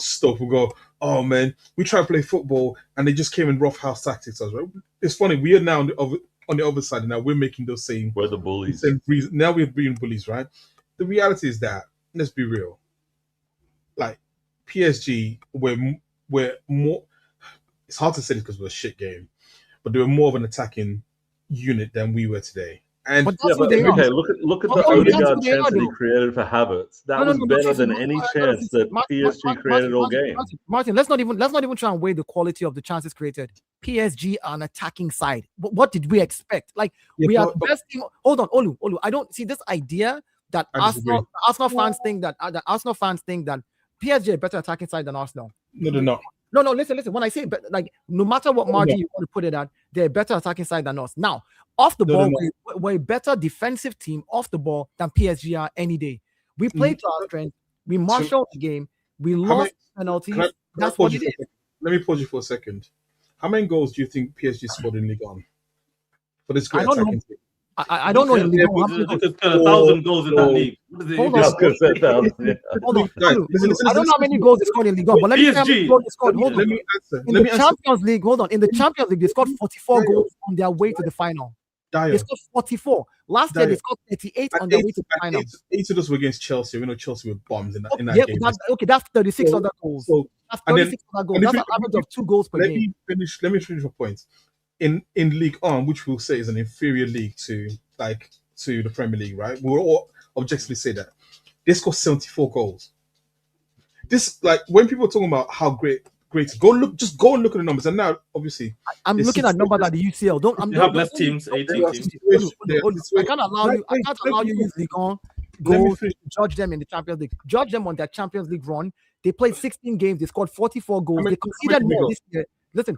Stoke. We'll go, oh man, we try to play football and they just came in roughhouse tactics. Right? It's funny, we are now on the other side, and now we're making those same. We're the bullies. Now we're being bullies, right? The reality is that, let's be real, like PSG, we're more. It's hard to say this because we're a shit game, but they were more of an attacking unit than we were today. And look at the Odegaard chance that he created for Havertz. That was better than any chance that PSG created all game. Martin, let's not even try and weigh the quality of the chances created. PSG are an attacking side. What did we expect? Like, we are the best team. Hold on, Olu. I don't see this idea that Arsenal fans think that PSG are a better attacking side than Arsenal. No, they're not. No, listen. When I say, like, no matter what margin you want to put it at, they're a better attacking side than us. Now, off the ball, we're a better defensive team off the ball than PSG are any day. We played to our strength. We marshaled the game. We lost penalties. That's what it is. Let me pause you for a second. How many goals do you think PSG scored in Ligue 1 for this great attacking team? I don't know. There's 1,000 goals in that league. Hold on. I don't know how many goals they scored in Ligue 1, but let me tell you how many goals they scored. Hold on. Let me answer. In the Champions League, they scored 44 goals on their way to the final. They scored 44. Last year, they scored 38 on their way to the final. 8 of those were against Chelsea. We know Chelsea were bombs in that game. That's 36 other goals. That's 36 other goals. That's an average of 2 goals per game. Let me finish my point. In League 1, which we'll say is an inferior league to the Premier League, right? We'll all objectively say that. They scored 74 goals. This, like, when people are talking about how great, go and look at the numbers. And now, obviously, I'm looking at numbers at the UCL. You have less teams, 18 teams. I can't allow you to use League 1 goals to judge them in the Champions League. Judge them on their Champions League run. They played 16 games. They scored 44 goals. They conceded more this year. Listen,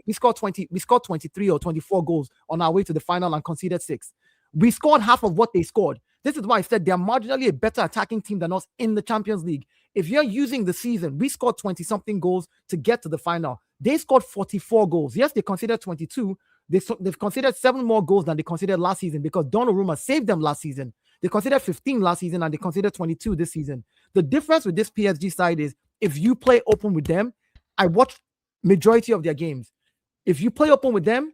we scored 23 or 24 goals on our way to the final and conceded 6. We scored half of what they scored. This is why I said they're marginally a better attacking team than us in the Champions League. If you're using the season, we scored 20-something goals to get to the final. They scored 44 goals. Yes, they considered 22. They've considered 7 more goals than they considered last season because Donnarumma saved them last season. They considered 15 last season and they considered 22 this season. The difference with this PSG side is if you play open with them, I watched majority of their games. If you play open with them,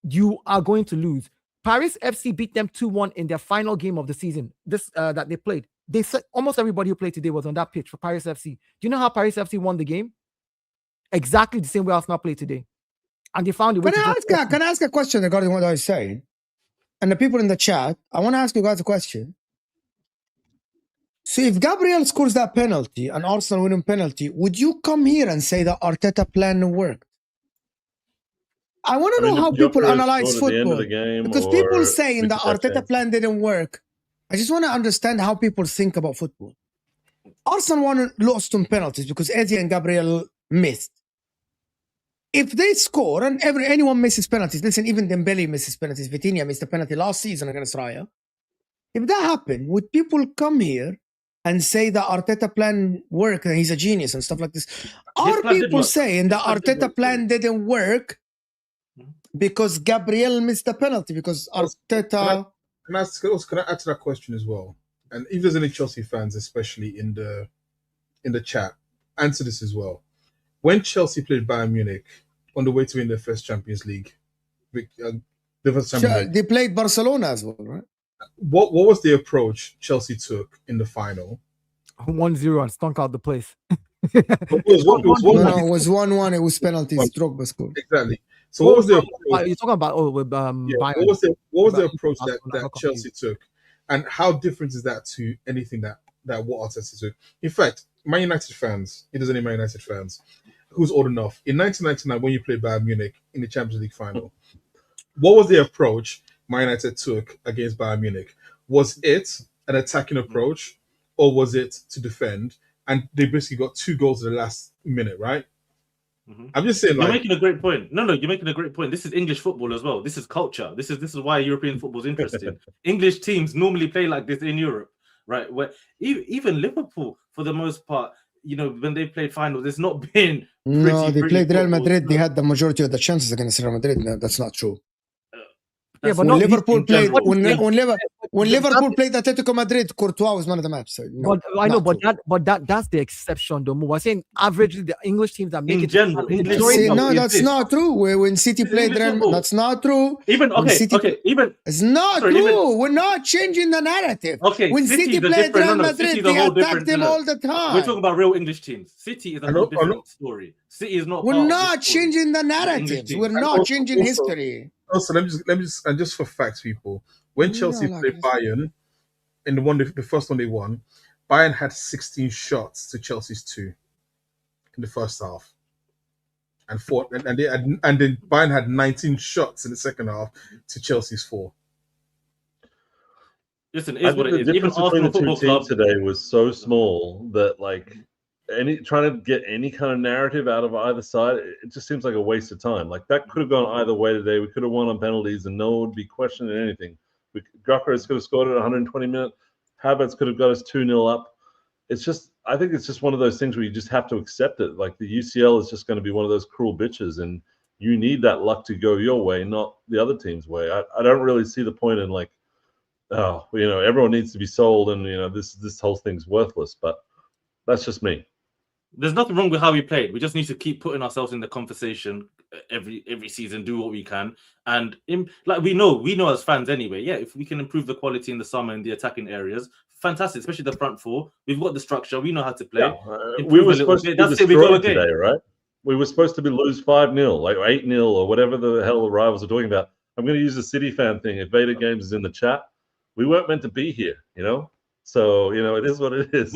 you are going to lose. Paris FC beat them 2-1 in their final game of the season. That they played. They said almost everybody who played today was on that pitch for Paris FC. Do you know how Paris FC won the game? Exactly the same way Arsenal played today. And they found a way. Can I ask a question regarding what I was saying? And the people in the chat, I want to ask you guys a question. So if Gabriel scores that penalty, an Arsenal winning penalty, would you come here and say the Arteta plan worked? I want to know how people analyze football. Because people saying the Arteta plan didn't work. I just want to understand how people think about football. Arsenal lost on penalties because Eze and Gabriel missed. If they score and anyone misses penalties, listen, even Dembélé misses penalties, Vitinha missed a penalty last season against Raya. If that happened, would people come here and say the Arteta plan worked and he's a genius and stuff like this? Are people saying the Arteta plan didn't work because Gabriel missed the penalty? Because Arteta... Can I add to that question as well? And if there's any Chelsea fans, especially in the chat, answer this as well. When Chelsea played Bayern Munich on the way to win their first Champions League, they played Barcelona as well, right? What was the approach Chelsea took in the final? 1-0 and stunk out the place. It was 1-1. It was penalties. Drogba scored. Exactly. So what was the approach? You're talking about with Bayern. What was the approach that Chelsea took, and how different is that to anything that what Arteta took? In fact, Man United fans, if there's any Man United fans who's old enough, in 1999 when you played Bayern Munich in the Champions League final, what was the approach Man United took against Bayern Munich? Was it an attacking approach, or was it to defend? And they basically got 2 goals in the last minute, right? I'm just saying, you're making a great point. No, you're making a great point. This is English football as well. This is culture. This is why European football is interesting. English teams normally play like this in Europe, right? Where even Liverpool, for the most part, when they played finals, it's not been. They played Real Madrid. They had the majority of the chances against Real Madrid. No, that's not true. But when Liverpool played Atletico Madrid, Courtois was man of the match. So I know, but that's the exception. Though we're saying averagely the English teams that make in general. That's not true. When City played Real, that's not true. It's not true. We're not changing the narrative. Okay, when City played Real Madrid, they attacked them all the time. We're talking about real English teams. City is a whole different story. City is not. We're not changing the narratives. We're not changing history. Also, let me just and just for facts, people. When Chelsea played Bayern in the first one they won, Bayern had 16 shots to Chelsea's 2 in the first half, and then Bayern had 19 shots in the second half to Chelsea's 4. Listen, it is what it is. The difference between the two teams today was so small that trying to get any kind of narrative out of either side, it just seems like a waste of time. Like that could have gone either way today. We could have won on penalties and no one would be questioning anything. Gyökeres could have scored at 120 minutes. Havertz could have got us 2-0 up. I think it's just one of those things where you just have to accept it. Like the UCL is just going to be one of those cruel bitches, and you need that luck to go your way, not the other team's way. I don't really see the point in everyone needs to be sold and this whole thing's worthless. But that's just me. There's nothing wrong with how we played. We just need to keep putting ourselves in the conversation every season, do what we can. And we know as fans anyway, if we can improve the quality in the summer in the attacking areas, fantastic, especially the front 4. We've got the structure. We know how to play. Yeah. We were supposed to be destroyed today, right? We were supposed to lose 5-0, like 8-0 or whatever the hell the rivals are talking about. I'm going to use the City fan thing. If Vader Games is in the chat, we weren't meant to be here, So, it is what it is.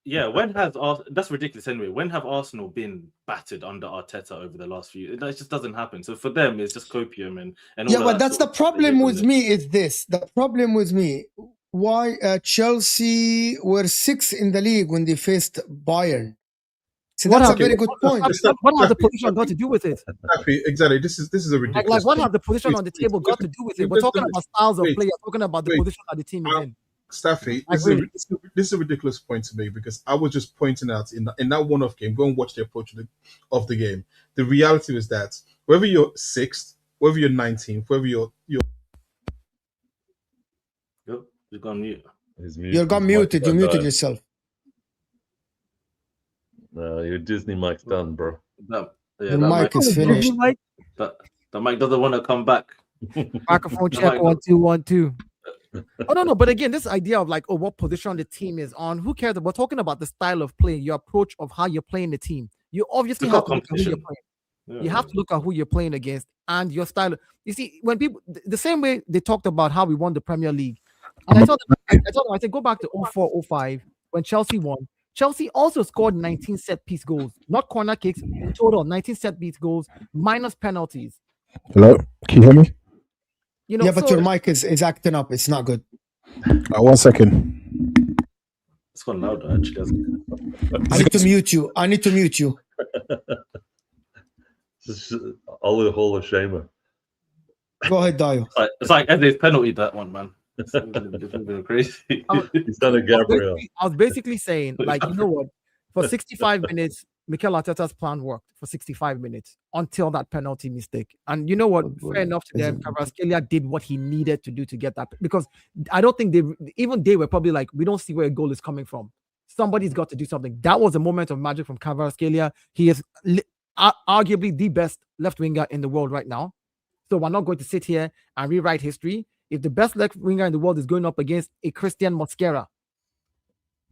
That's ridiculous anyway. When have Arsenal been battered under Arteta over the last few? It just doesn't happen. So for them, it's just copium and all but that's the problem with me is this. The problem with me, why Chelsea were 6th in the league when they faced Bayern. So that's a very good point. What has the position got to do with it? Exactly. This is a ridiculous. Like what has the position on the table got to do with it? We're talking about styles of play. We're talking about the position that the team is in. Staffy, this is a ridiculous point to me because I was just pointing out in that one-off game, go and watch the approach of the game. The reality was that whether you're 6th, whether you're 19th, whether you're You've gone mute. You got muted. You muted yourself. No, your Disney mic's done, bro. Your mic is finished. The mic doesn't want to come back. Microphone check 1 2 1 2. Oh no, but again, this idea of like, what position the team is on, who cares? We're talking about the style of play, your approach of how you're playing the team. You obviously have to look at who you're playing. You have to look at who you're playing against and your style. You see, when people the same way they talked about how we won the Premier League, and I told them, I said, go back to 04-05 when Chelsea won. Chelsea also scored 19 set-piece goals, not corner kicks. In total, 19 set-piece goals minus penalties. Hello, can you hear me? You know, but your mic is acting up. It's not good. 1 second. It's gone louder, actually. I need to mute you. All the Hall of Shamer. Go ahead, Dio. It's like Eze's penalty, that one, man. It's crazy. He's done a Gabriel. I was basically saying, like, you know what? For 65 minutes, Mikel Arteta's plan worked for 65 minutes until that penalty mistake. And you know what? Fair enough to them. Kvaratskhelia did what he needed to do to get that. Because I don't think they were probably like, we don't see where a goal is coming from. Somebody's got to do something. That was a moment of magic from Kvaratskhelia. He is arguably the best left winger in the world right now. So we're not going to sit here and rewrite history. If the best left winger in the world is going up against a Christian Mosquera,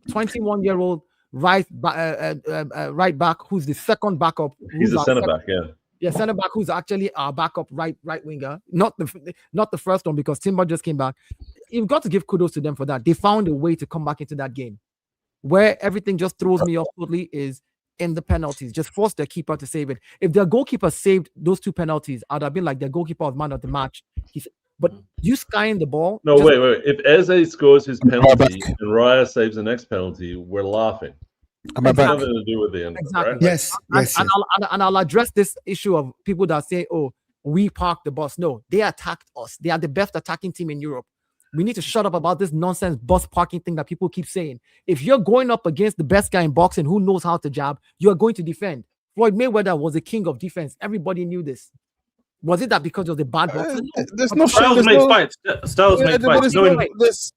21-year-old right back who's the second backup. He's a centre back, yeah, centre back who's actually our backup right winger, not the first one because Timber just came back. You've got to give kudos to them for that. They found a way to come back into that game. Where everything just throws me off totally is in the penalties. Just force their keeper to save it. If their goalkeeper saved those 2 penalties, I'd have been like their goalkeeper was man of the match. But you skying the ball. No, wait. If Eze scores his penalty and Raya saves the next penalty, we're laughing. Am I back? Nothing to do with the end. Exactly. Right? Yes. And I'll address this issue of people that say, "Oh, we parked the bus." No, they attacked us. They are the best attacking team in Europe. We need to shut up about this nonsense bus parking thing that people keep saying. If you're going up against the best guy in boxing who knows how to jab, you are going to defend. Floyd Mayweather was the king of defense. Everybody knew this. Was it that because of the bad boxing? There's no Styles make fights. Styles make fights.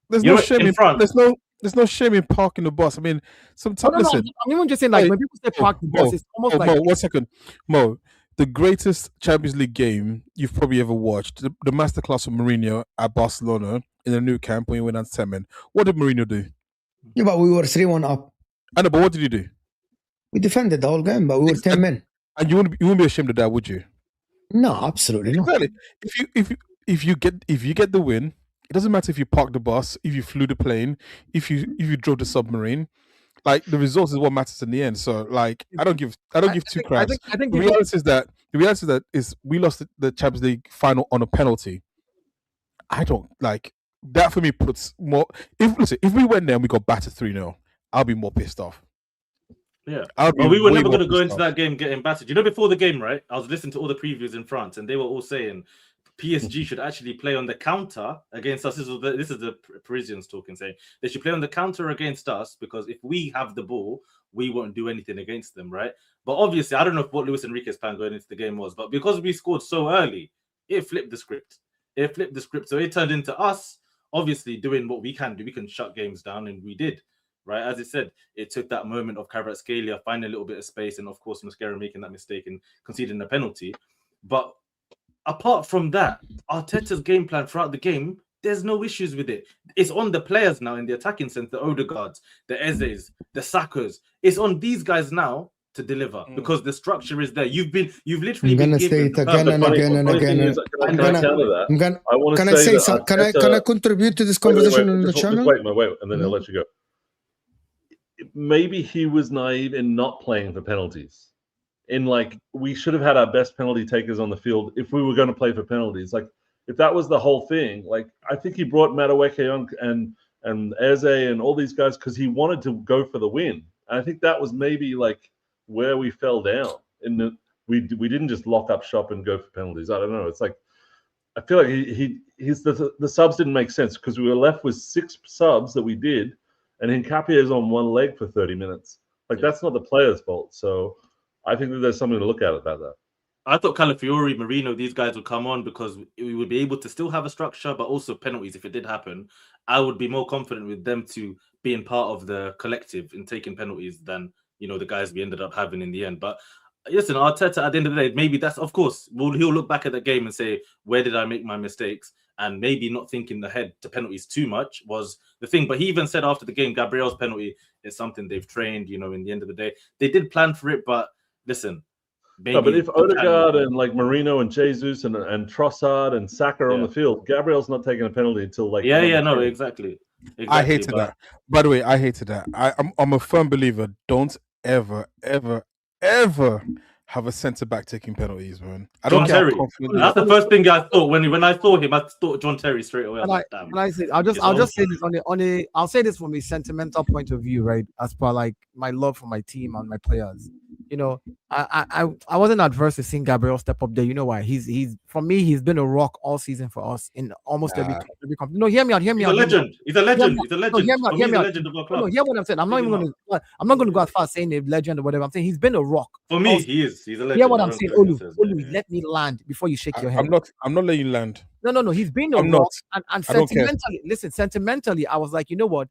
There's no shame in front. There's no shame in parking the bus. I mean, sometimes listen. I'm even just saying, like, when people say park the bus, it's almost like. Mo, 1 second, Mo. The greatest Champions League game you've probably ever watched, the masterclass of Mourinho at Barcelona in the new camp when he went on 10 men. What did Mourinho do? Yeah, but we were 3-1 up. I know, but what did he do? We defended the whole game, but we were 10 men. And you wouldn't be ashamed of that, would you? No, absolutely not. Exactly. If you get the win, it doesn't matter if you parked the bus, if you flew the plane, if you drove the submarine. Like, the result is what matters in the end. So, like, I don't give two craps. I think the reality is that we lost the Champions League final on a penalty. I don't like that. For me, puts more. If we went there and we got battered 3-0, I'll be more pissed off. Yeah, well, we were never going to go into that game getting battered. You know, before the game, right? I was listening to all the previews in France, and they were all saying PSG should actually play on the counter against us. This is the Parisians talking, saying they should play on the counter against us because if we have the ball, we won't do anything against them, right? But obviously, I don't know what Luis Enrique's plan going into the game was, but because we scored so early, it flipped the script. So it turned into us obviously doing what we can do. We can shut games down, and we did. Right, as I said, it took that moment of Kvaratskhelia finding a little bit of space, and of course, Mosquera making that mistake and conceding a penalty. But apart from that, Arteta's game plan throughout the game, there's no issues with it. It's on the players now in the attacking sense, the Odegaards, the Ezes, the Sakas. It's on these guys now to deliver because the structure is there. You've literally. I'm gonna say it again and again and again. Can I contribute to this conversation on the channel? Wait, and then I'll let you go. Maybe he was naive in not playing for penalties. We should have had our best penalty takers on the field if we were going to play for penalties. Like, if that was the whole thing, like, I think he brought Madueke on and Eze and all these guys because he wanted to go for the win. And I think that was maybe like where we fell down. We didn't just lock up shop and go for penalties. I don't know. It's like I feel like the subs didn't make sense because we were left with 6 subs that we did, and Hincapié is on one leg for 30 minutes. Like that's not the player's fault. So I think that there's something to look at about that. I thought Calafiori, Marino, these guys would come on because we would be able to still have a structure, but also penalties if it did happen. I would be more confident with them to being part of the collective in taking penalties than, the guys we ended up having in the end. But listen, Arteta, at the end of the day, maybe that's, of course, he'll look back at the game and say, where did I make my mistakes? And maybe not thinking ahead to penalties too much was the thing. But he even said after the game, Gabriel's penalty is something they've trained, in the end of the day. They did plan for it, but listen. No, but if Odegaard and like Marino and Jesus and Trossard and Saka are on the field, Gabriel's not taking a penalty until like exactly. I hated that. By the way, I hated that. I'm a firm believer. Don't ever have a centre back taking penalties, man. I don't John Terry. That's the first thing I thought when I saw him. I thought John Terry straight away. I'll say this from a sentimental point of view, right? As per like my love for my team and my players. I wasn't adverse to seeing Gabriel step up there. You know why? He's for me, he's been a rock all season for us in almost every competition. No, hear me out. He's a legend. He's a legend. Hear me out. No, hear what I'm saying. I'm not going to go as far as saying a legend or whatever. I'm saying he's been a rock. For me, he is. He's a legend. Hear what I'm saying, Olu, let me land before you shake your head. I'm not letting you land. No. He's been a rock. And sentimentally, I was like, you know what?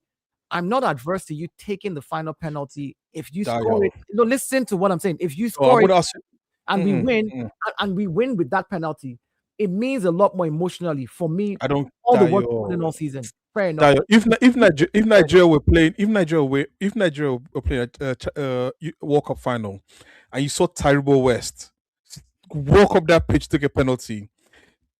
I'm not adverse to you taking the final penalty if you score it. Listen to what I'm saying. If you score it and we win, and we win with that penalty, it means a lot more emotionally for me. I don't all the work we're doing all season. Fair enough. If Nigeria were playing a World Cup final, and you saw Taribo West walk up that pitch, take a penalty,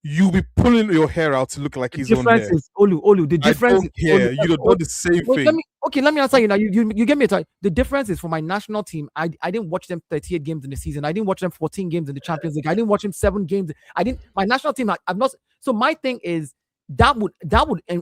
you'll be pulling your hair out to look like he's on there. Olu, the difference is you don't do the same thing. Let me answer you now. You give me a time. The difference is for my national team, I didn't watch them 38 games in the season. I didn't watch them 14 games in the Champions League. I didn't watch them 7 games. My national team, I've not. So my thing is that would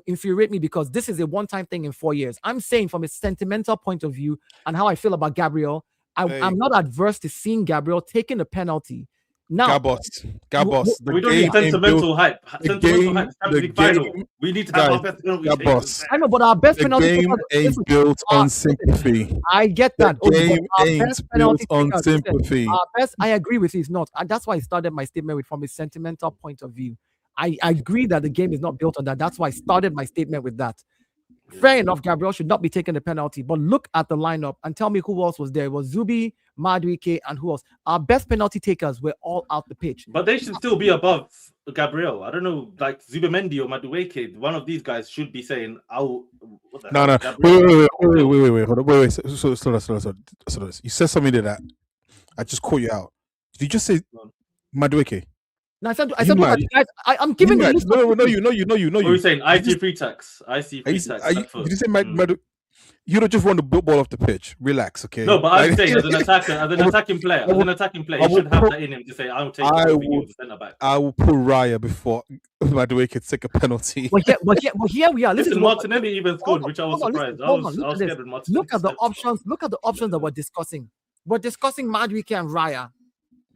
infuriate me because this is a one-time thing in 4 years. I'm saying from a sentimental point of view and how I feel about Gabriel, I'm not adverse to seeing Gabriel taking a penalty. Now, Gabos. We don't need sentimental hype. We need to have our best penalty. I know, but our best penalty. The game ain't built on sympathy. I get that. The game ain't built on sympathy. Our best, I agree with you, it's not. And that's why I started my statement from a sentimental point of view. I agree that the game is not built on that. That's why I started my statement with that. Fair enough, Gabriel should not be taking the penalty, but look at the lineup and tell me who else was there. It was Zubi, Madueke, and who else? Our best penalty takers were all out the pitch. But they should still be above Gabriel. I don't know, like Zubimendi or Madueke. One of these guys should be saying, "I'll." No. Wait. So you said something to that. I just caught you out. Did you just say Madueke? No, I said guys, I'm giving you. No, you. What are you saying? I see free tax. Did you say Madueke? You don't just want the ball off the pitch. Relax, okay? No, but I'm saying as an attacking player, he should have that in him to say, "I'll take the centre back." I will put Raya before Madueke could take a penalty. But here we are. Listen, Martinelli even scored, which I was surprised. I was scared with Martinelli. Look at the options. Look at the options that we're discussing. We're discussing Madueke and Raya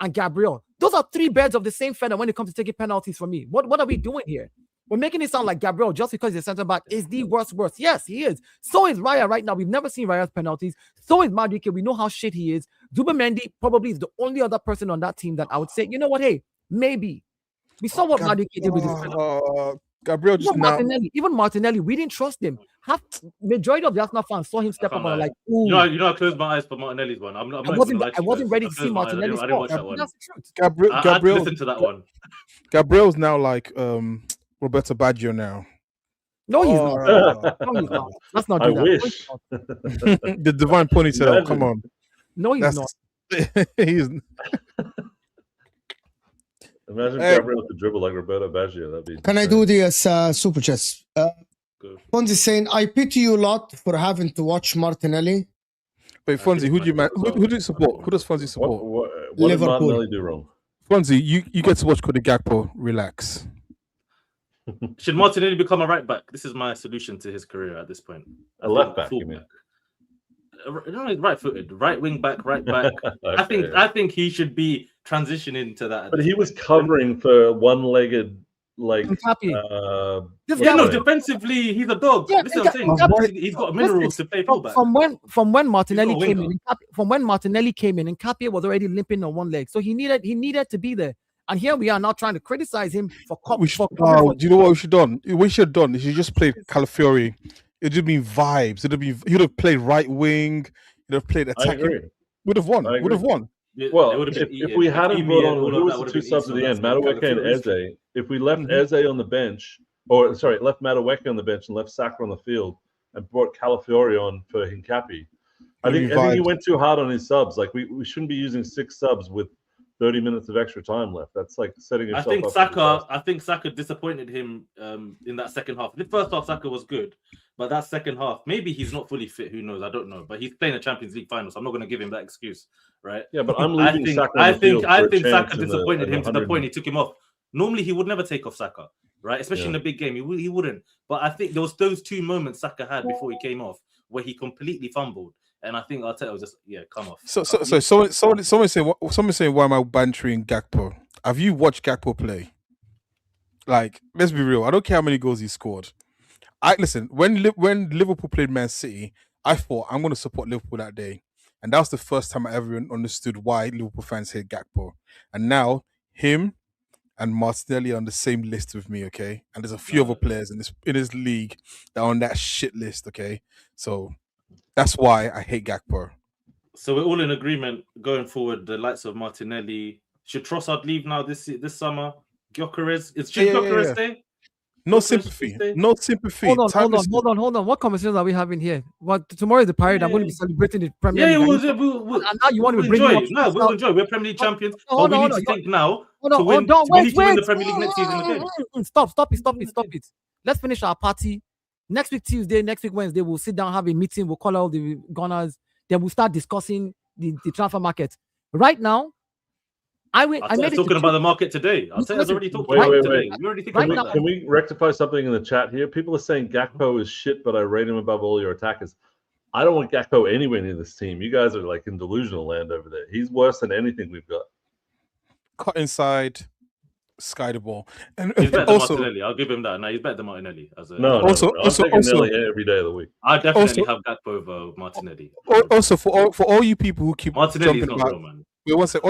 and Gabriel. Those are 3 birds of the same feather when it comes to taking penalties for me. What are we doing here? We're making it sound like Gabriel, just because he's a centre back, is the worst. Yes, he is. So is Raya right now. We've never seen Raya's penalties. So is Madueke. We know how shit he is. Zubimendi probably is the only other person on that team that I would say, you know what, hey, maybe. We saw what Madueke did with his penalty. Gabriel just even Martinelli, we didn't trust him. Majority of the Arsenal fans saw him step up and like, ooh. You know, I closed my eyes for Martinelli's one. I wasn't ready to see Martinelli score. I didn't watch that one. That's the truth. Gabriel, listen to that one. Gabriel's now like Roberto Baggio now. No, he's not. No, he's not. Let's not do that. Wish. The divine ponytail. Come on. No, he's not. He's. Imagine Gabriel could dribble like Roberto Baggio. That'd be. Can I do the super chats? Fonzie saying, "I pity you a lot for having to watch Martinelli." Wait, Fonzie, who do you support? Who does Fonzie support? What did Martinelli do wrong? Fonzie, you get to watch Cody Gakpo. Relax. Should Martinelli become a right back? This is my solution to his career at this point. A left back, you mean? No, he's right-footed, right wing back, right back. Okay. I think he should be transitioning to that. But he was covering for one-legged, like. Defensively, he's a dog. Yeah, Listen, I'm saying he's got minerals to play fullback. From when Martinelli came in, and Nkapie was already limping on one leg, so he needed to be there. And here we are now trying to criticize him for. Do you know what we should have done? We should have done. He should just played Calafiori. It'd have been vibes. He would have played right wing. He'd have played attacking. Would have won. Would have won. Well, if we hadn't brought on, who was the two subs at the end? Madueke and Eze. If we left Eze on the bench, left Madueke on the bench and left Saka on the field and brought Calafiori on for Hincapi, I think he went too hard on his subs. Like we shouldn't be using 6 subs with 30 minutes of extra time left. That's like setting yourself up. I think Saka disappointed him in that second half. The first half Saka was good, but that second half, maybe he's not fully fit. Who knows? I don't know. But he's playing a Champions League final, so I'm not going to give him that excuse, right? Yeah, but I'm leaving Saka. I think Saka disappointed him to the point he took him off. Normally he would never take off Saka, right? Especially in a big game, he wouldn't. But I think there was those 2 moments Saka had before he came off where he completely fumbled. And I think Arteta was just come off. So someone saying why am I bantering Gakpo? Have you watched Gakpo play? Like, let's be real. I don't care how many goals he scored. When Liverpool played Man City, I thought I'm going to support Liverpool that day, and that was the first time I ever understood why Liverpool fans hate Gakpo. And now him and Martinelli are on the same list with me, okay? And there's a few other players in this league that are on that shit list, okay? So that's why I hate Gakpo. So we're all in agreement going forward. The likes of Martinelli, should Trossard leave now this summer? Gyökeres, it's Gyökeres Day. No sympathy. No sympathy. Hold on. What conversations are we having here? What tomorrow is the parade? I'm going to be celebrating the Premier League. And now you want to bring it? No, we'll enjoy. We're Premier League champions. But we need to think now to win the Premier League next season again. Stop it. Let's finish our party. Next week Tuesday, next week Wednesday, we'll sit down, have a meeting. We'll call all the Gunners. Then we'll start discussing the transfer market. Right now, I made talking about the market today. Arteta's already talked about it today. Can we rectify something in the chat here? People are saying Gakpo is shit, but I rate him above all your attackers. I don't want Gakpo anywhere near this team. You guys are like in delusional land over there. He's worse than anything we've got. Cut inside, sky the ball, and he's better than Martinelli. I'll give him that. No, he's better than Martinelli. I'm taking Nelly every day of the week. I definitely have Gakpo over Martinelli. Also, for all you people who keep Martinelli is not real, man. Wait, one second.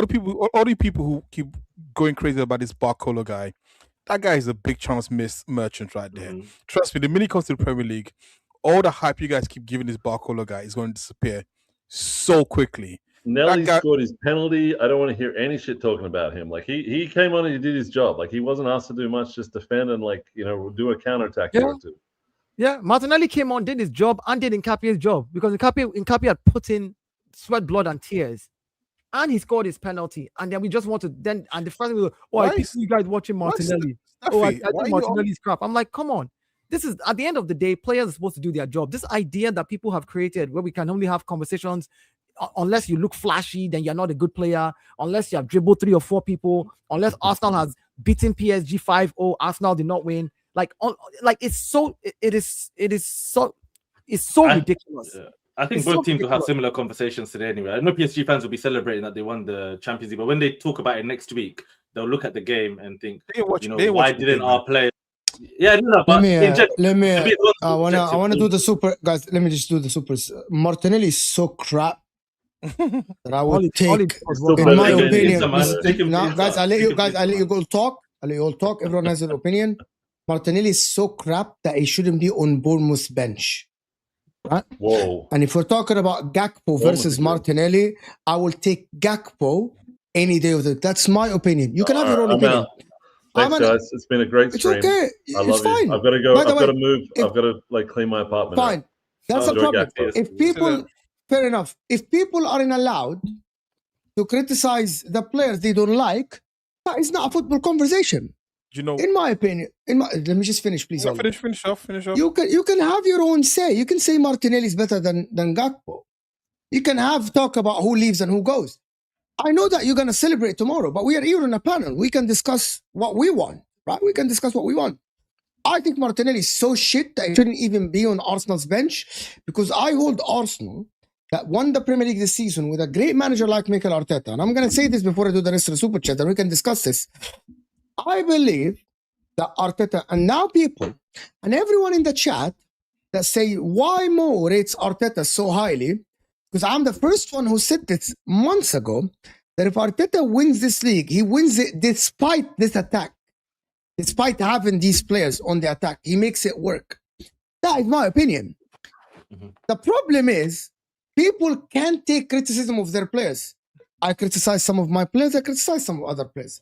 All the people who keep going crazy about this Barcola guy, that guy is a big chance miss merchant right there. Trust me, the minute he comes to the Premier League, all the hype you guys keep giving this Barcola guy is going to disappear so quickly. Nelly scored his penalty. I don't want to hear any shit talking about him. Like he came on and he did his job. Like he wasn't asked to do much, just defend and do a counterattack. Yeah, Martinelli came on, did his job, and did Nkapie's job because Nkapie had put in sweat, blood, and tears. And he scored his penalty, and then we just want to and the first thing we go, I see you guys watching Martinelli. I think Martinelli's crap. I'm like, come on. This is at the end of the day, players are supposed to do their job. This idea that people have created where we can only have conversations unless you look flashy, then you're not a good player. Unless you have dribbled 3 or 4 people. Unless Arsenal has beaten PSG 5-0, Arsenal did not win. It's so ridiculous. Yeah. I think both teams will have similar conversations today anyway. I know PSG fans will be celebrating that they won the Champions League, but when they talk about it next week, they'll look at the game and think, why didn't our players? Yeah, no, but I want to do the super, guys. Let me just do the supers. Martinelli is so crap that I would take, in my opinion. Now, guys, I'll let you go talk. I'll let you all talk. Everyone has an opinion. Martinelli is so crap that he shouldn't be on Bournemouth's bench. Right? Whoa. And if we're talking about Gakpo versus Martinelli, I will take Gakpo any day of the. That's my opinion. You can have your own opinion. Thanks, guys. It's been a great stream. It's okay. It's fine. I've got to go. I've got to move. I've got to clean my apartment. Fine. That's a problem. If people, fair enough. If people aren't allowed to criticize the players they don't like, that is not a football conversation. In my opinion, let me just finish, please. Finish off. You can have your own say. You can say Martinelli is better than Gakpo. You can talk about who leaves and who goes. I know that you're gonna celebrate tomorrow, but we are here on a panel. We can discuss what we want, right? We can discuss what we want. I think Martinelli is so shit that he shouldn't even be on Arsenal's bench because I hold Arsenal that won the Premier League this season with a great manager like Mikel Arteta, and I'm going to say this before I do the rest of the Super Chat, and we can discuss this. I believe that Arteta, and now people, and everyone in the chat that say, why Mo rates Arteta so highly? Because I'm the first one who said this months ago, that if Arteta wins this league, he wins it despite this attack. Despite having these players on the attack, he makes it work. That is my opinion. The problem is, people can't take criticism of their players. I criticize some of my players, I criticize some other players.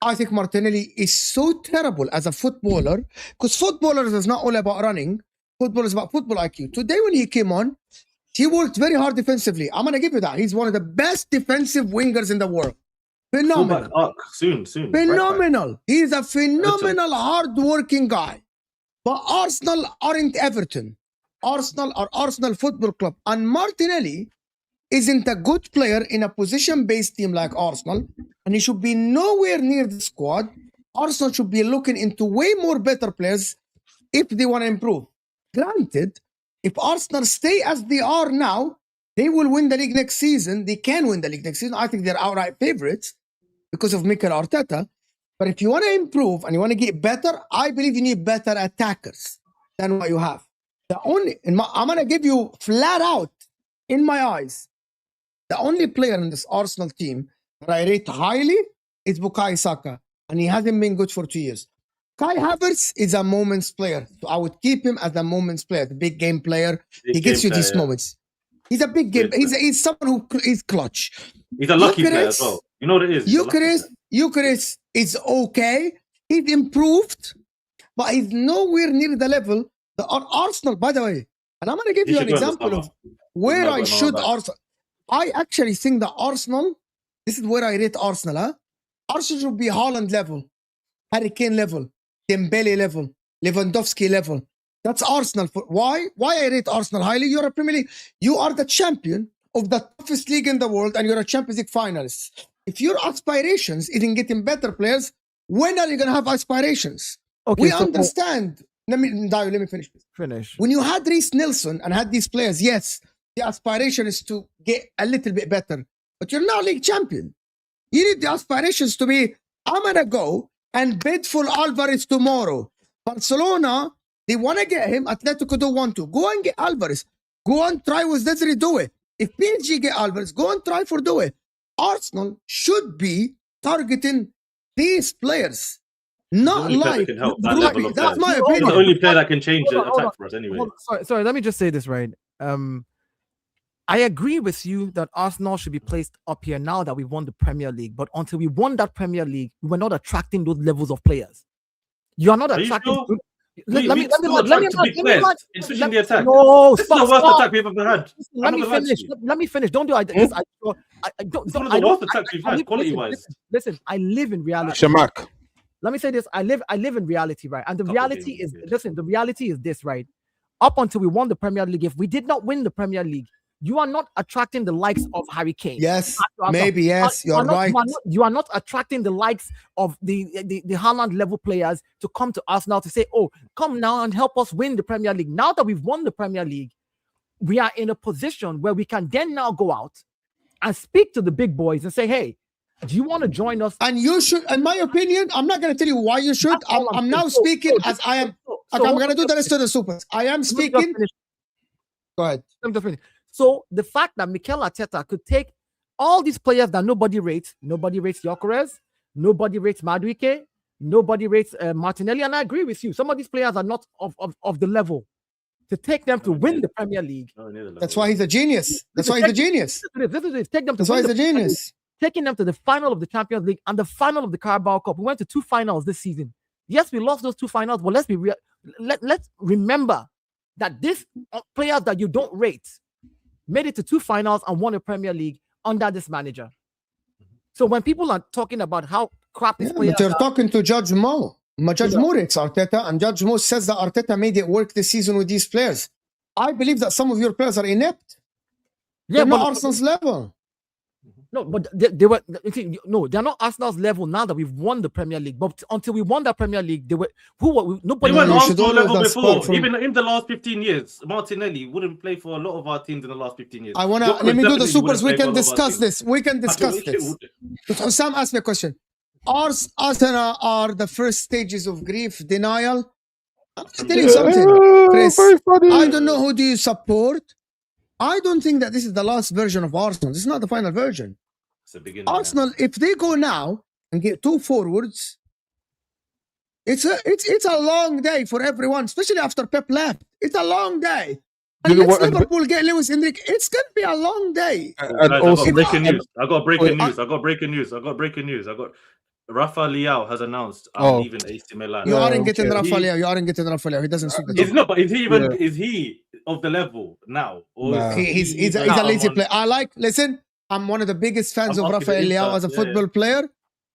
I think Martinelli is so terrible as a footballer, because footballers is not all about running. Football is about football IQ. Today when he came on, he worked very hard defensively. I'm going to give you that. He's one of the best defensive wingers in the world. Phenomenal. Soon. Phenomenal. He's a phenomenal, hard-working guy. But Arsenal aren't Everton. Arsenal are Arsenal Football Club. And Martinelli isn't a good player in a position-based team like Arsenal. And he should be nowhere near the squad. Arsenal should be looking into way more better players if they want to improve. Granted, if Arsenal stay as they are now, they will win the league next season. They can win the league next season. I think they're outright favorites because of Mikel Arteta. But if you want to improve and you want to get better, I believe you need better attackers than what you have. I'm going to give you flat out, in my eyes, the only player in this Arsenal team that I rate highly is Bukayo Saka. And he hasn't been good for 2 years. Kai Havertz is a moments player. So I would keep him as a moments player, the big game player. He gives you these moments. He's a big game. He's someone who is clutch. He's a lucky player as well. You know what it is? Eucharist is okay. He's improved, but he's nowhere near the level that Arsenal, by the way. And I'm going to give you an example of where I should Arsenal. I actually think that Arsenal, this is where I rate Arsenal. Arsenal should be Haaland level, Harry Kane level, Dembélé level, Lewandowski level. That's Arsenal. Why I rate Arsenal highly? You're a Premier League. You are the champion of the toughest league in the world, and you're a Champions League finalist. If your aspirations isn't getting better players, when are you going to have aspirations? Okay, we understand. Let me finish. Finish. When you had Reece Nelson and had these players, yes, the aspiration is to get a little bit better. But you're not league champion. You need the aspirations to be, I'm going to go and bid for Alvarez tomorrow. Barcelona, they want to get him. Atletico don't want to. Go and get Alvarez. Go and try with Desiree Doué. If PSG get Alvarez, go and try for Doué. Arsenal should be targeting these players. Not like... That's my opinion. He's the only player that can change the attack for us anyway. Sorry, let me just say this, right? I agree with you that Arsenal should be placed up here now that we won the Premier League. But until we won that Premier League, we were not attracting those levels of players. You are not attracting... Let me especially the attack. No, this is the worst attack we've ever had. Let me finish. Don't do it. This is one of the worst attacks we've had, quality-wise. Listen, I live in reality. Shamak. Let me say this. I live in reality, right? And the reality is, the reality is this, right? Up until we won the Premier League, if we did not win the Premier League, you are not attracting the likes of Harry Kane. Yes, maybe, yes, you're right. You are not attracting the likes of the Haaland level players to come to Arsenal to say, oh, come now and help us win the Premier League. Now that we've won the Premier League, we are in a position where we can then now go out and speak to the big boys and say, hey, do you want to join us? And you should, in my opinion, I'm not going to tell you why you should. I'm now speaking as I am. I'm going to do the rest of the supers. I am speaking. Go ahead. Let me just finish. So the fact that Mikel Arteta could take all these players that nobody rates Gyökeres, nobody rates Madueke, nobody rates Martinelli, and I agree with you. Some of these players are not of the level to take them to win the Premier League. That's why he's a genius. That's why he's a genius. Take them to That's why he's a genius. Taking them to the final of the Champions League and the final of the Carabao Cup. We went to 2 finals this season. Yes, we lost those 2 finals, but let's remember that these players that you don't rate made it to 2 finals and won a Premier League under this manager. So when people are talking about how crap this player, but you're talking to Judge Mo. Judge Mo rates Arteta, and Judge Mo says that Arteta made it work this season with these players. I believe that some of your players are inept. They're not Arsenal's level. No, but they were no, they're not Arsenal's level now that we've won the Premier League. But until we won that Premier League, they were nobody. They weren't you should Arsenal always level have before. sport from- Even in the last 15 years, Martinelli wouldn't play for a lot of our teams in the last 15 years. I wanna Jokovic let me do the definitely supers. We wouldn't play can for a lot of our discuss teams. this. We can discuss this. Sam asked me a question. Arsenal are the first stages of grief denial. I'll tell you something, Chris. Very funny. I don't know who do you support. I don't think that this is the last version of Arsenal. This is not the final version. It's a beginning. Arsenal, if they go now and get 2 forwards, it's a long day for everyone, especially after Pep left. It's a long day. And You know let's what- Liverpool get Lewis Enrique. It's gonna be a long day. And Guys, also, I got breaking news. I got breaking Wait, news. Rafa Leao has announced I'm leaving AC Milan. You aren't getting okay. Rafael. You aren't getting Rafael. He doesn't suit the He's job. not, but is he even? Yeah. Is he of the level now? Or Nah. is He's a lazy player. Listen, I'm one of the biggest fans I'm of asking Rafael the Leao inside, as a yeah, football player.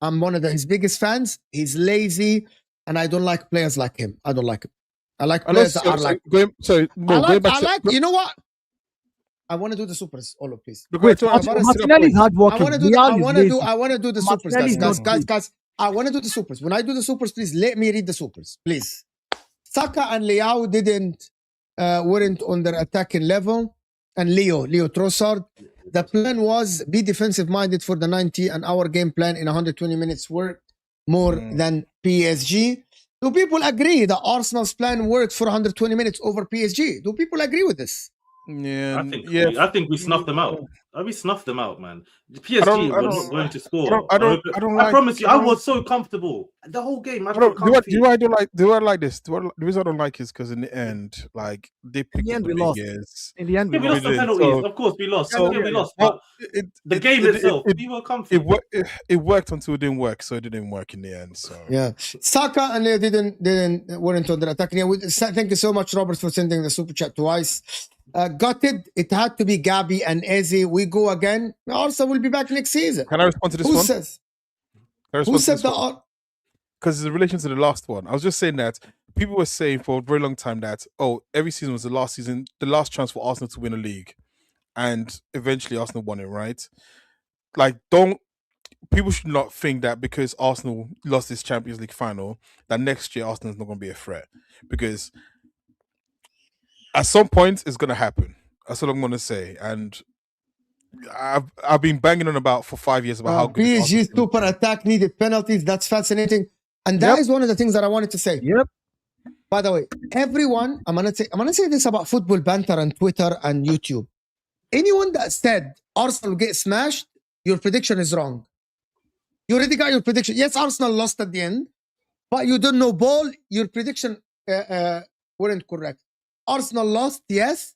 I'm one of his biggest fans. He's lazy, and I don't like players like him. I don't like him. I like players that are like. You know what? I want to do the supers, Olo, please. Martinelli's hard I working. want to do. I want to do the supers, guys. I want to do the supers. When I do the supers, please let me read the supers, please. Saka and Leao weren't on their attacking level, and Leo Trossard. The plan was be defensive minded for the 90, and our game plan in 120 minutes worked more than PSG. Do people agree that Arsenal's plan worked for 120 minutes over PSG? Do people agree with this? Yeah, I think we snuffed them out. We snuffed them out, man. The PSG were not going to score. I promise you, I was so comfortable the whole game. Do I like this? The reason I don't like is because in the end, like they picked In the end, up we the lost. years. In the end, we lost the did. penalties. So- Of course, we lost. So- We lost. But the game itself, we were comfortable. It worked until it didn't work, so it didn't work in the end. So Yeah, Saka and Leo weren't on their attack. Yeah, thank you so much, Robert, for sending the super chat twice. Gutted. It had to be Gabi and Eze. We go again. Arsenal will be back next season. can I respond to this Who one? says? Can I respond Who to said this that? one? Because in relation to the last one, I was just saying that people were saying for a very long time that every season was the last chance for Arsenal to win a league, and eventually Arsenal won it, right? Like, people should not think that because Arsenal lost this Champions League final that next year Arsenal is not going to be a threat, because at some point it's going to happen. That's what I'm going to say, and I've been banging on about for 5 years about how good this PSG Arsenal super attack needed penalties. That's fascinating, and that is one of the things that I wanted to say. Yep. By the way, everyone, I'm gonna say this about football banter on Twitter and YouTube. Anyone that said Arsenal will get smashed, your prediction is wrong. You already got your prediction. Yes, Arsenal lost at the end, but you don't know ball. Your prediction weren't correct. Arsenal lost, yes,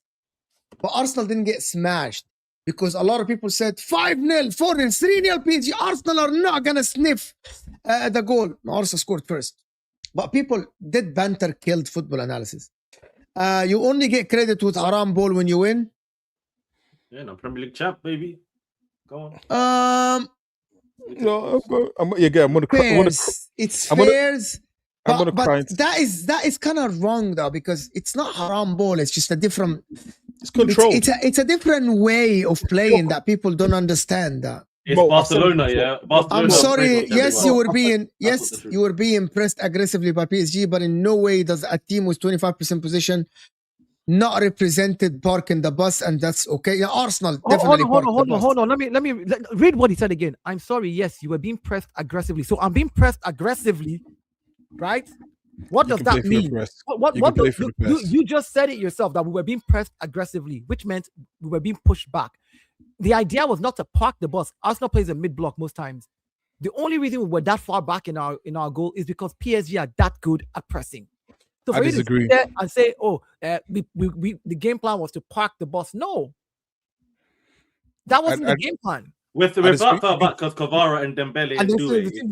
but Arsenal didn't get smashed because a lot of people said 5-0, 4-0, 3-0 PSG. Arsenal are not gonna sniff the goal. Arsenal scored first. But people did banter killed football analysis. You only get credit with haram ball when you win. Yeah, no, Premier League champ, baby. Go on. No, I'm gonna cry. It's I'm gonna- fairs. I'm gonna But cry. that is kind of wrong though, because it's not haram ball. It's just a different. It's control. It's a different way of playing that people don't understand. That. It's Mo, Barcelona, yeah. Barcelona I'm sorry. played Yes, everyone. you were being pressed aggressively by PSG, but in no way does a team with 25% possession not represented parking the bus, and that's okay. Yeah, Arsenal definitely. Hold on. Let me read what he said again. I'm sorry. Yes, you were being pressed aggressively. So I'm being pressed aggressively, right? What does that mean? You just said it yourself that we were being pressed aggressively, which meant we were being pushed back. The idea was not to park the bus. Arsenal plays a mid block most times. The only reason we were that far back in our goal is because PSG are that good at pressing. So for you to sit there and say, the game plan was to park the bus. No, that wasn't the game plan. With that far back, because Kvara and Dembele and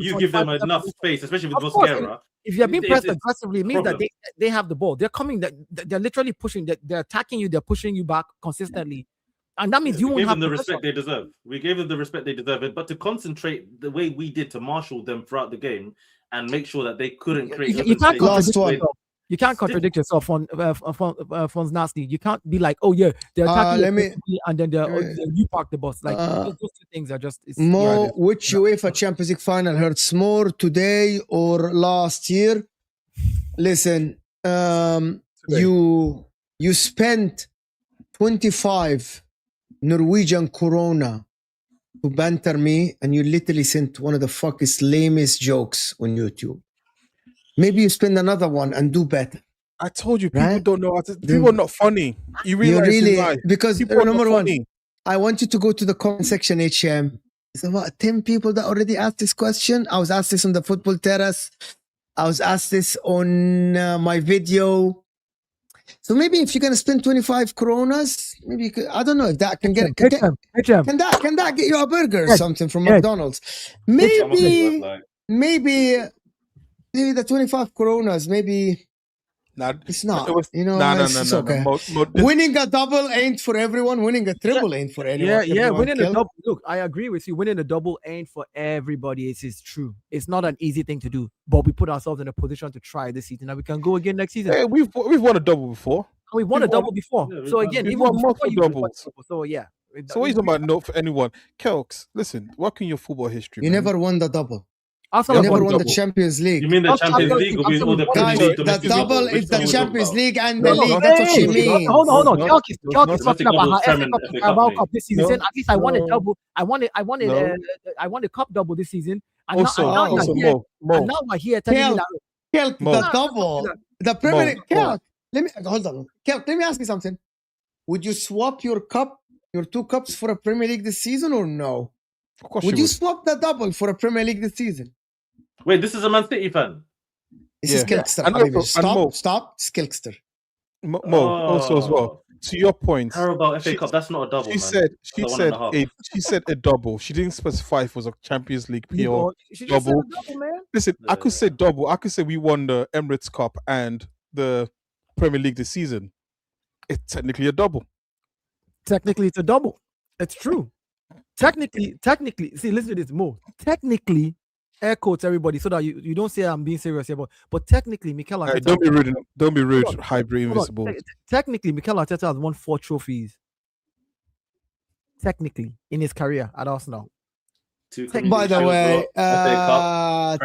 you give them enough space, especially with Mosquera. If you're being pressed aggressively, it means that they have the ball. They're coming. They're literally pushing. They're attacking you. They're pushing you back consistently. And that means you won't have the respect they deserve. We gave them the respect they deserve. But to concentrate the way we did to marshal them throughout the game and make sure that they couldn't create. Last one. You can't contradict yourself on nasty. You can't be like, oh yeah, they're attacking and then you park the bus. Like those two things are just. Which UEFA Champions League final hurts more, today or last year? Listen, you spent 25 Norwegian krona to banter me, and you literally sent one of the fucking lamest jokes on YouTube. Maybe you spend another one and do better. I told you, people don't know how to. People are not funny. You realize because number one, I want you to go to the comment section. HM, it's about 10 people that already asked this question. I was asked this on the football terrace. I was asked this on my video. So maybe if you're gonna spend 25 coronas, maybe you could, I don't know if that can get can that get you a burger or something from McDonald's? Maybe the 25 coronas, maybe it's not. It's okay. Winning a double ain't for everyone. Winning a triple ain't for anyone. Yeah. Winning a double. Look, I agree with you. Winning a double ain't for everybody. It's true. It's not an easy thing to do, but we put ourselves in a position to try this season, and we can go again next season. Hey, we've won a double before. We've won a double before. So again, we've won multiple doubles. So yeah. So what are you talking about? No, for anyone, Kelks. Listen, work in your football history. You never won the double. You never won the Champions League. You mean the Champions League or the Premier League? The double is the Champions League and the league. That's what she means. Hold on. Kelk is talking about Carabao Cup this season. At least I won a double. I won a cup double this season. And now we're here telling you Kelk, the double, the Premier League. Kelk, hold on. Kelk, let me ask you something. Would you swap your two cups for a Premier League this season or no? Of course. Would you swap the double for a Premier League this season? Wait, this is a Man City fan. This is Kilkster. Stop. It's Kilkster. Also as well. To your point, Carabao FA Cup. That's not a double. She said a double. She didn't specify if it was a Champions League PO double. Listen, I could say double. I could say we won the Emirates Cup and the Premier League this season. It's technically a double. Technically, it's a double. It's true. Technically, see, listen to this more. Technically, air quotes everybody so that you don't say I'm being serious here, but technically, Mikel Arteta. Don't be rude. Hybrid Invisible. Technically, Mikel Arteta has won 4 trophies. Technically, in his career at Arsenal. By the way,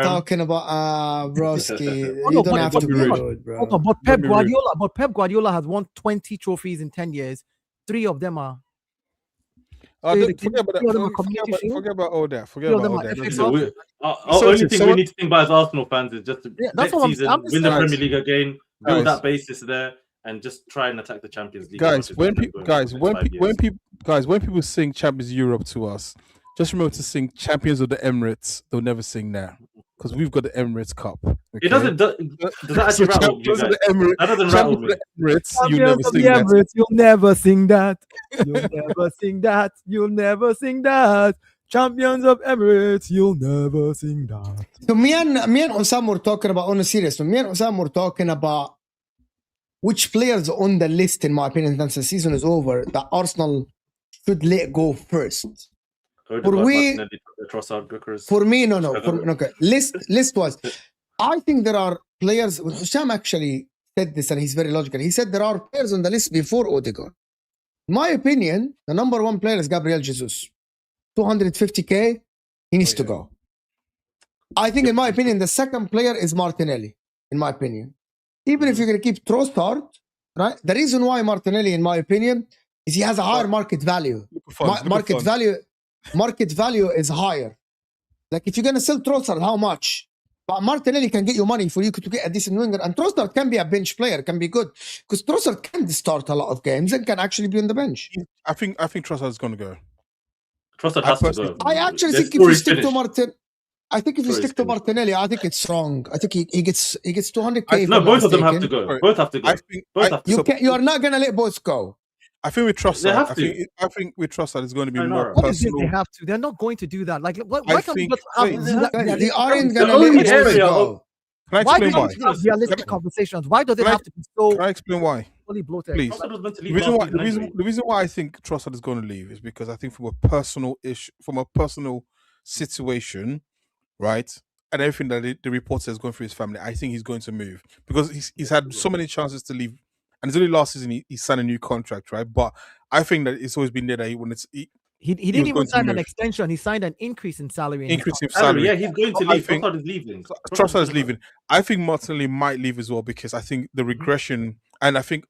talking about Broski, you don't have to be rude, bro. But Pep Guardiola has won 20 trophies in 10 years. 3 of them are. Forget about all that. Only thing we need to think about as Arsenal fans is just next season win the Premier League again, build that basis there, and just try and attack the Champions League. When people sing Champions Europe to us, just remember to sing Champions of the Emirates. They'll never sing that because we've got the Emirates Cup. Okay? It doesn't. Does that actually rattle you guys? That doesn't rattle me. You'll never sing that. You'll never sing that. You'll never sing that. Champions of Emirates, you'll never sing that. So me and Osam were talking about, on a serious one, me and Osam were talking about which players on the list, in my opinion, once the season is over, that Arsenal should let go first. For me, no. Okay. List was, I think there are players. Osam actually said this, and he's very logical. He said there are players on the list before Odegaard. In my opinion, the number 1 player is Gabriel Jesus. 250k, he needs to go. I think, in my opinion, the second player is Martinelli. In my opinion, even if you're going to keep Trossard, right? The reason why Martinelli, in my opinion, is he has a higher market value. Market value is higher. Like if you're going to sell Trossard, how much? But Martinelli can get you money for you to get a decent winger. And Trossard can be a bench player, can be good. Because Trossard can start a lot of games and can actually be on the bench. I think Trossard is going to go. Trossard has to go. I actually think if you stick to Martinelli, I think it's wrong. I think he gets 200k. No, both of them have to go. Both have to go. You are not going to let both go. I think with Trossard, I think with Trossard it's going to be more personal. They have to. They're not going to do that. Like, why can't we they aren't going to let it go? Why do you have realistic conversations? Why does it have to be so? Can I explain why? Fully bloated? Please. The reason why I think Trossard is going to leave is because I think from a personal situation, right? and everything that the reporter is going through his family, I think he's going to move because he's had so many chances to leave, and it's only last season he signed a new contract, right? But I think that it's always been there that he wanted to. He didn't even sign an extension. He signed an increase in salary. Yeah, he's going to leave. Trossard is leaving. Trossard is leaving. I think Martinelli might leave as well because I think the regression, and I think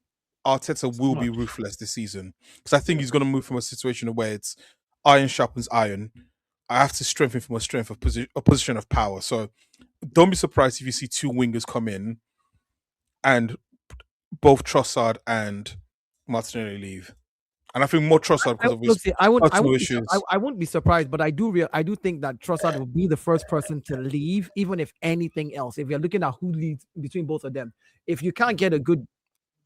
Arteta will be ruthless this season because I think he's going to move from a situation where it's iron sharpens iron. I have to strengthen from a position of power. So don't be surprised if you see two wingers come in and both Trossard and Martinelli leave. And I think more Trossard because of his personal issues. I wouldn't be surprised, but I do think that Trossard will be the first person to leave, even if anything else. If you're looking at who leads between both of them, if you can't get a good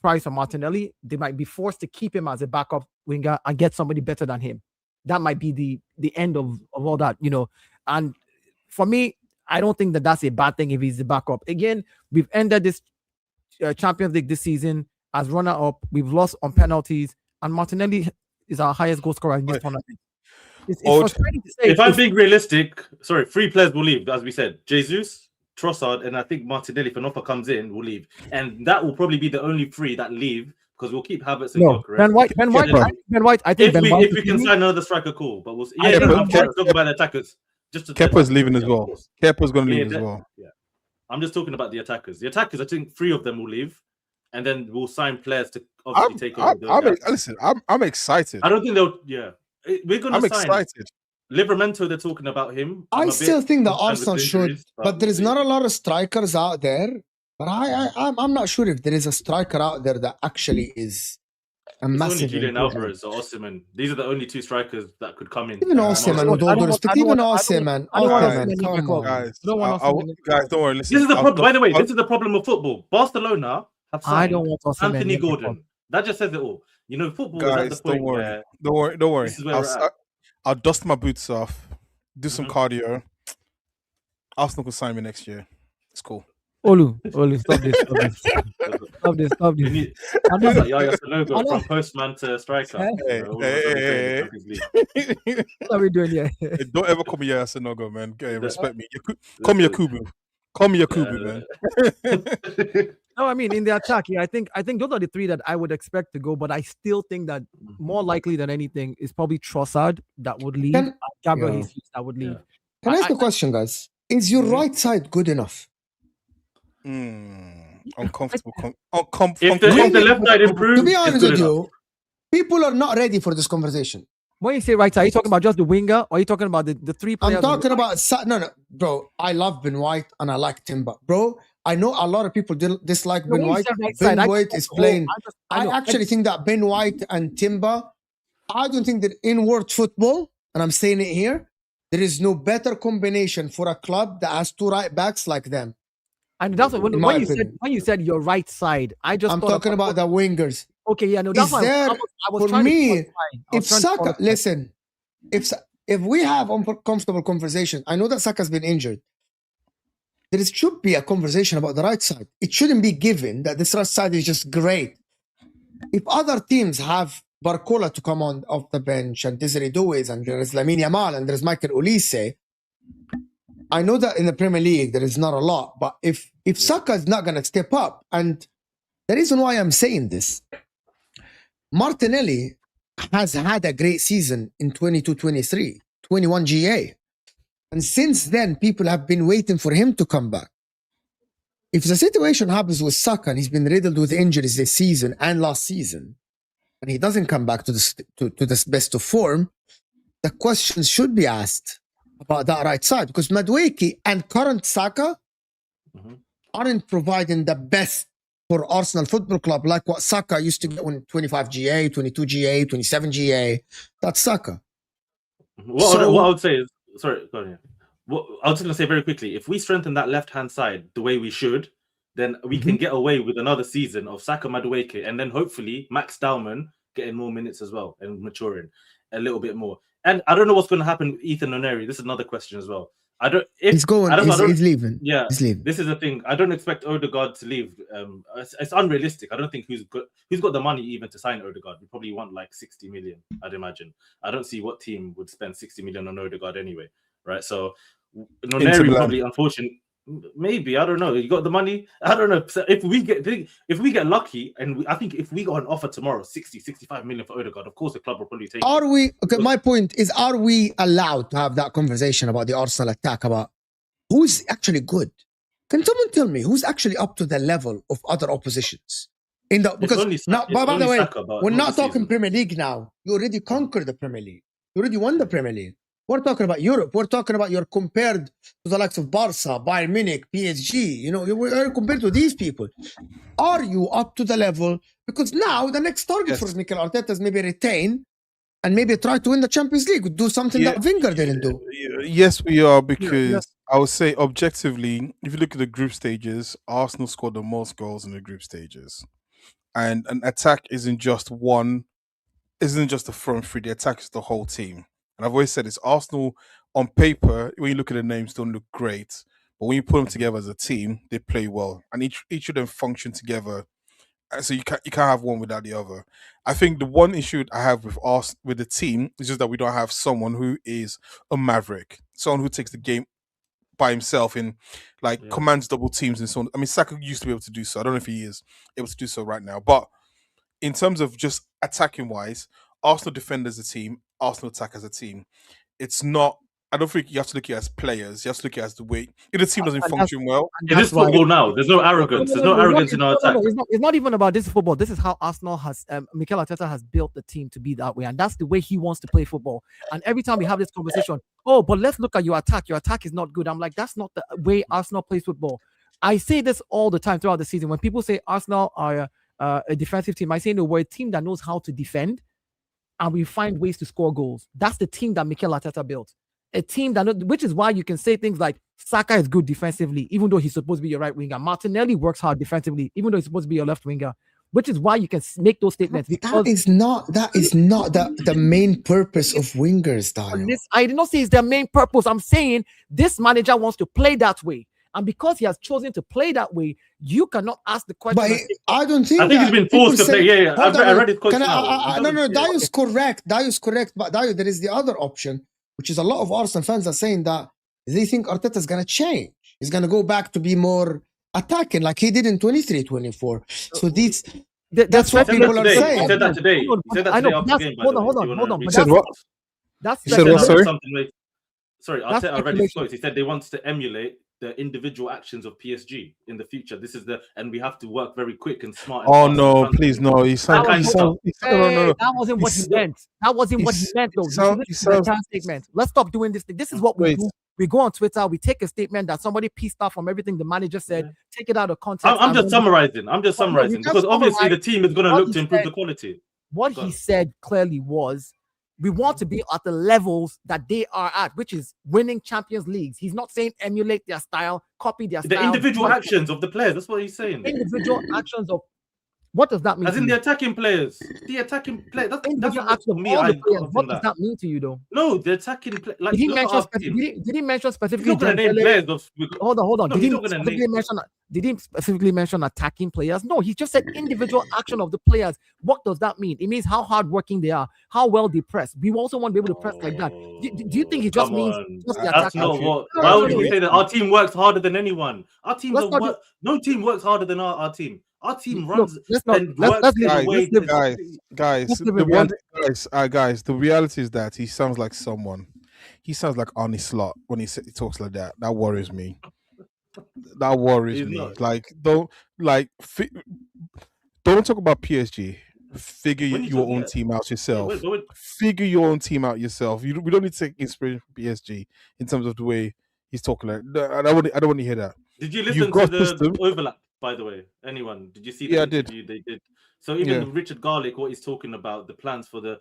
price on Martinelli, they might be forced to keep him as a backup winger and get somebody better than him. That might be the end of all that, you know. And for me, I don't think that that's a bad thing if he's the backup. Again, we've ended this Champions League this season as runner-up. We've lost on penalties. And Martinelli is our highest goal scorer in this tournament. It's frustrating to say. If I'm being realistic, 3 players will leave, as we said. Jesus, Trossard, and I think Martinelli, if an offer comes in, will leave. And that will probably be the only 3 that leave because we'll keep Havertz and Joker. Ben White. I think if we can sign another striker, cool. But we'll see. Yeah, I'm talking about the attackers. Kepa's leaving as well. Kepa's going to leave as well. Yeah, I'm just talking about the attackers. The attackers, I think 3 of them will leave. And then we'll sign players to obviously take over. I'm excited. I don't think they'll. Yeah, we're gonna. I'm excited. Livramento, they're talking about him. I still think that Arsenal should, but there is not a lot of strikers out there. But I'm not sure if there is a striker out there that actually is a massive. Only Julian Alvarez or Osimhen. These are the only 2 strikers that could come in. Even Osimhen, with all due respect, even Osimhen. Guys, don't worry. Listen, this is the problem. By the way, this is the problem of football. Barcelona have signed Anthony Gordon. That just says it all. You know, football is at the point where... Don't worry. I'll dust my boots off, do some cardio. Arsenal can sign me next year. It's cool. Olu, stop this. Stop this. I'm just like Yaya Sanogo from postman to striker. Hey. What are we doing here? Hey, don't ever call me Yaya Sanogo, man. Respect me. Call me Yakubu. Call me Yakubu, man. No, I mean in the attack, I think those are the 3 that I would expect to go, but I still think that more likely than anything is probably Trossard that would leave, and Gabriel that would leave. Can I ask a question, guys? Is your right side good enough? Uncomfortable. If the left side improves, to be honest with you, people are not ready for this conversation. When you say right side, are you talking about just the winger, or are you talking about the 3 players? I'm talking about no, bro. I love Ben White and I like Timber, bro. I know a lot of people dislike Ben White. Ben White is playing. I actually think that Ben White and Timber. I don't think that in world football, and I'm saying it here, there is no better combination for a club that has 2 right backs like them. And that's what, when you said your right side, I'm talking about the wingers. Okay, yeah, no, that's there, I was for me. If Saka, listen, if we have uncomfortable conversation, I know that Saka's been injured. There should be a conversation about the right side. It shouldn't be given that this right side is just great. If other teams have Barcola to come on off the bench and Desiree Doué and there is Lamine Yamal and there is Michael Olise, I know that in the Premier League there is not a lot, but if Saka is not going to step up, and the reason why I'm saying this, Martinelli has had a great season in 22-23, 21 GA. And since then, people have been waiting for him to come back. If the situation happens with Saka and he's been riddled with injuries this season and last season, and he doesn't come back to the best of form, the questions should be asked about that right side, because Madueke and current Saka aren't providing the best for Arsenal Football Club like what Saka used to get when 25 GA, 22 GA, 27 GA. That's Saka. What I would say is, sorry, go ahead. What I was just going to say very quickly, if we strengthen that left-hand side the way we should, then we can get away with another season of Saka, Madueke, and then hopefully Max Dowman getting more minutes as well and maturing a little bit more. And I don't know what's going to happen with Ethan Oneri. This is another question as well. He's leaving. Yeah, he's leaving. This is the thing. I don't expect Odegaard to leave. It's unrealistic. I don't think who's got the money even to sign Odegaard. We probably want like 60 million, I'd imagine. I don't see what team would spend 60 million on Odegaard anyway, right? So Noneri probably, unfortunately, maybe, I don't know. You got the money? I don't know. So if we get lucky, and I think if we got an offer tomorrow, 65 million for Odegaard, of course the club will probably take it. Okay, my point is, are we allowed to have that conversation about the Arsenal attack, about who's actually good? Can someone tell me who's actually up to the level of other oppositions? Because now, by the way, we're not talking Premier League now. You already conquered the Premier League. You already won the Premier League. We're talking about Europe. We're talking about you're compared to the likes of Barca, Bayern Munich, PSG. You know, you're compared to these people. Are you up to the level? Because now the next target for Mikel Arteta is maybe retain and maybe try to win the Champions League. Do something that Wenger didn't do. Yes, we are, because I would say objectively, if you look at the group stages, Arsenal scored the most goals in the group stages. And an attack isn't just the front three. The attack is the whole team. And I've always said this: Arsenal on paper, when you look at the names, don't look great, but when you put them together as a team, they play well, and each of them function together. So you can't have one without the other. I think the one issue I have with the team is just that we don't have someone who is a maverick, someone who takes the game by himself and commands double teams and so on. I mean, Saka used to be able to do so. I don't know if he is able to do so right now. But in terms of just attacking wise, Arsenal defend as a team, Arsenal attack as a team. It's not. I don't think you have to look at it as players. You have to look at it as the way if the team doesn't function well. It is football now. There's no arrogance. There's no arrogance in our attack. It's not even about this football. This is how Arsenal has, Mikel Arteta has built the team to be that way, and that's the way he wants to play football. And every time we have this conversation, but let's look at your attack. Your attack is not good. I'm like, that's not the way Arsenal plays football. I say this all the time throughout the season. When people say Arsenal are a defensive team, I say no, we're a team that knows how to defend, and we find ways to score goals. That's the team that Mikel Arteta built. A team which is why you can say things like Saka is good defensively, even though he's supposed to be your right winger. Martinelli works hard defensively, even though he's supposed to be your left winger. Which is why you can make those statements. Because that is not the main purpose of wingers, Dario. I did not say it's their main purpose. I'm saying this manager wants to play that way. And because he has chosen to play that way, you cannot ask the question. But I don't think. I think he's been forced to play. Yeah. I read his question. No, Dario's correct. Dario's correct. But Dario, there is the other option, which is a lot of Arsenal fans are saying that they think Arteta is going to change. He's going to go back to be more attacking like he did in 23-24. So that's what people are saying. He said that today. He said that today after the game. Hold on. He said what? He said what, sorry, Arteta read his quotes. He said they want to emulate the individual actions of PSG in the future. This is and we have to work very quick and smart. Please, no. That wasn't what he meant. That wasn't what he meant, though. Statement. Let's stop doing this thing. This is what we do. We go on Twitter, we take a statement that somebody pieced out from everything the manager said, take it out of context. I'm just summarizing because obviously the team is going to look to improve the quality. What he said clearly was, we want to be at the levels that they are at, which is winning Champions Leagues. He's not saying emulate their style, copy their style. The individual actions of the players. That's what he's saying. Individual actions of what does that mean? As in the attacking players. The attacking players. That's what me. What does that mean to you, though? No, the attacking players. Like, did he mention specifically? Hold on. No, Did he specifically mention attacking players? No, he just said individual action of the players. What does that mean? It means how hardworking they are, how well they press. We also want to be able to press like that. Do you think he just means just the attacking? That's not what. Why would you say that? Our team works harder than anyone. Our team no team works harder than our team. Our team runs. Guys, the reality is that he sounds like someone. He sounds like Arnie Slot when he talks like that. That worries me. That worries me. Don't talk about PSG. Figure your own team out yourself. Figure your own team out yourself. We don't need to take inspiration from PSG in terms of the way he's talking. I don't want to hear that. Did you listen to the overlap? By the way, anyone, did you see that? Yeah, I did. They did. So even Richard Garlick, what he's talking about, the plans for the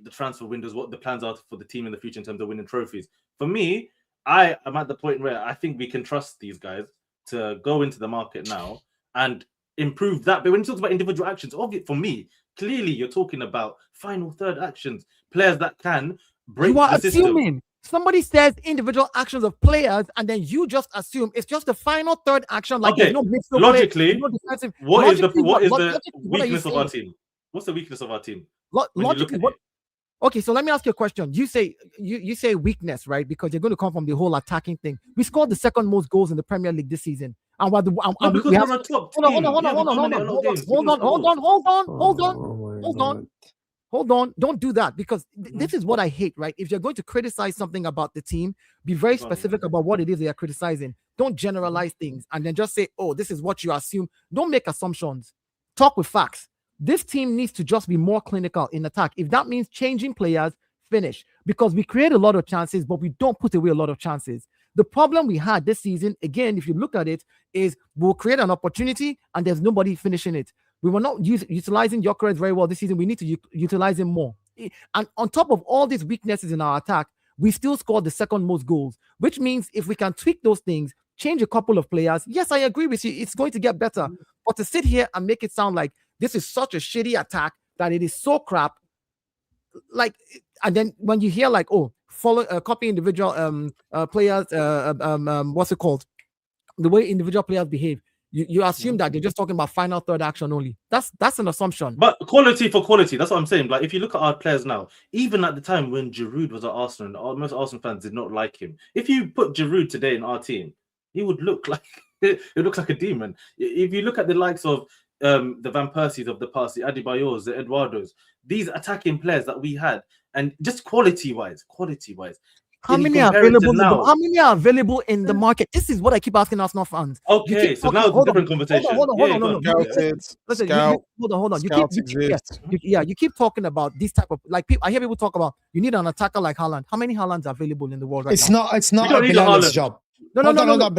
transfer windows, what the plans are for the team in the future in terms of winning trophies. For me, I am at the point where I think we can trust these guys to go into the market now and improve that. But when you talk about individual actions, obviously for me, clearly you're talking about final third actions, players that can break the system. Somebody says individual actions of players, and then you just assume it's just the final third action. Like okay, no logically, what is the weakness of our team? What's the weakness of our team? Logically, Okay, so let me ask you a question. You say you say weakness, right? Because you're going to come from the whole attacking thing. We scored the second most goals in the Premier League this season, and what? Because we're a top team. Hold on. Don't do that, because this is what I hate, right? If you're going to criticize something about the team, be very specific about what it is they are criticizing. Don't generalize things and then just say, oh, this is what you assume. Don't make assumptions. Talk with facts. This team needs to just be more clinical in attack. If that means changing players, finish. Because we create a lot of chances, but we don't put away a lot of chances. The problem we had this season, again, if you look at it, is we'll create an opportunity and there's nobody finishing it. We were not utilizing Gyökeres very well this season. We need to utilize him more. And on top of all these weaknesses in our attack, we still scored the second most goals, which means if we can tweak those things, change a couple of players, yes, I agree with you, it's going to get better. But to sit here and make it sound like this is such a shitty attack that it is so crap, like, and then when you hear like, oh, copy individual players, what's it called? The way individual players behave. You assume that they're just talking about final third action only. That's an assumption. But quality for quality, that's what I'm saying. Like, if you look at our players now, even at the time when Giroud was at Arsenal, most Arsenal fans did not like him. If you put Giroud today in our team, he would look like it looks like a demon. If you look at the likes of the Van Persies of the past, the Adebayors, the Eduardos, these attacking players that we had, and just quality-wise. How many are available? How many are available in the market? This is what I keep asking Arsenal fans. Okay, so now it's a different conversation. Hold on. Hold on. You keep talking about these type of, like, people. I hear people talk about you need an attacker like Haaland. How many Haalands are available in the world right now? It's not Bilal's job. No, Bilal.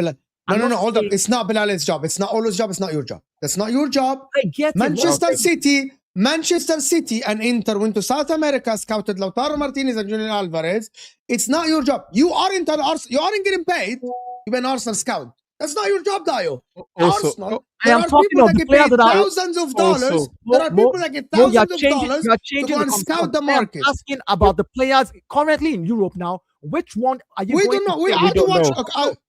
No, hold up. It's not Bilal's job. It's not Olo's job. It's not your job. That's not your job. I get it. Manchester City and Inter went to South America, scouted Lautaro Martinez and Julian Alvarez. It's not your job. You aren't getting paid. You've been Arsenal scout. That's not your job, Dio. Arsenal. There are people that get paid thousands of dollars. There are people that get thousands of dollars to go and scout the market. I'm asking about the players currently in Europe now. Which one are you? We don't know. We have to watch.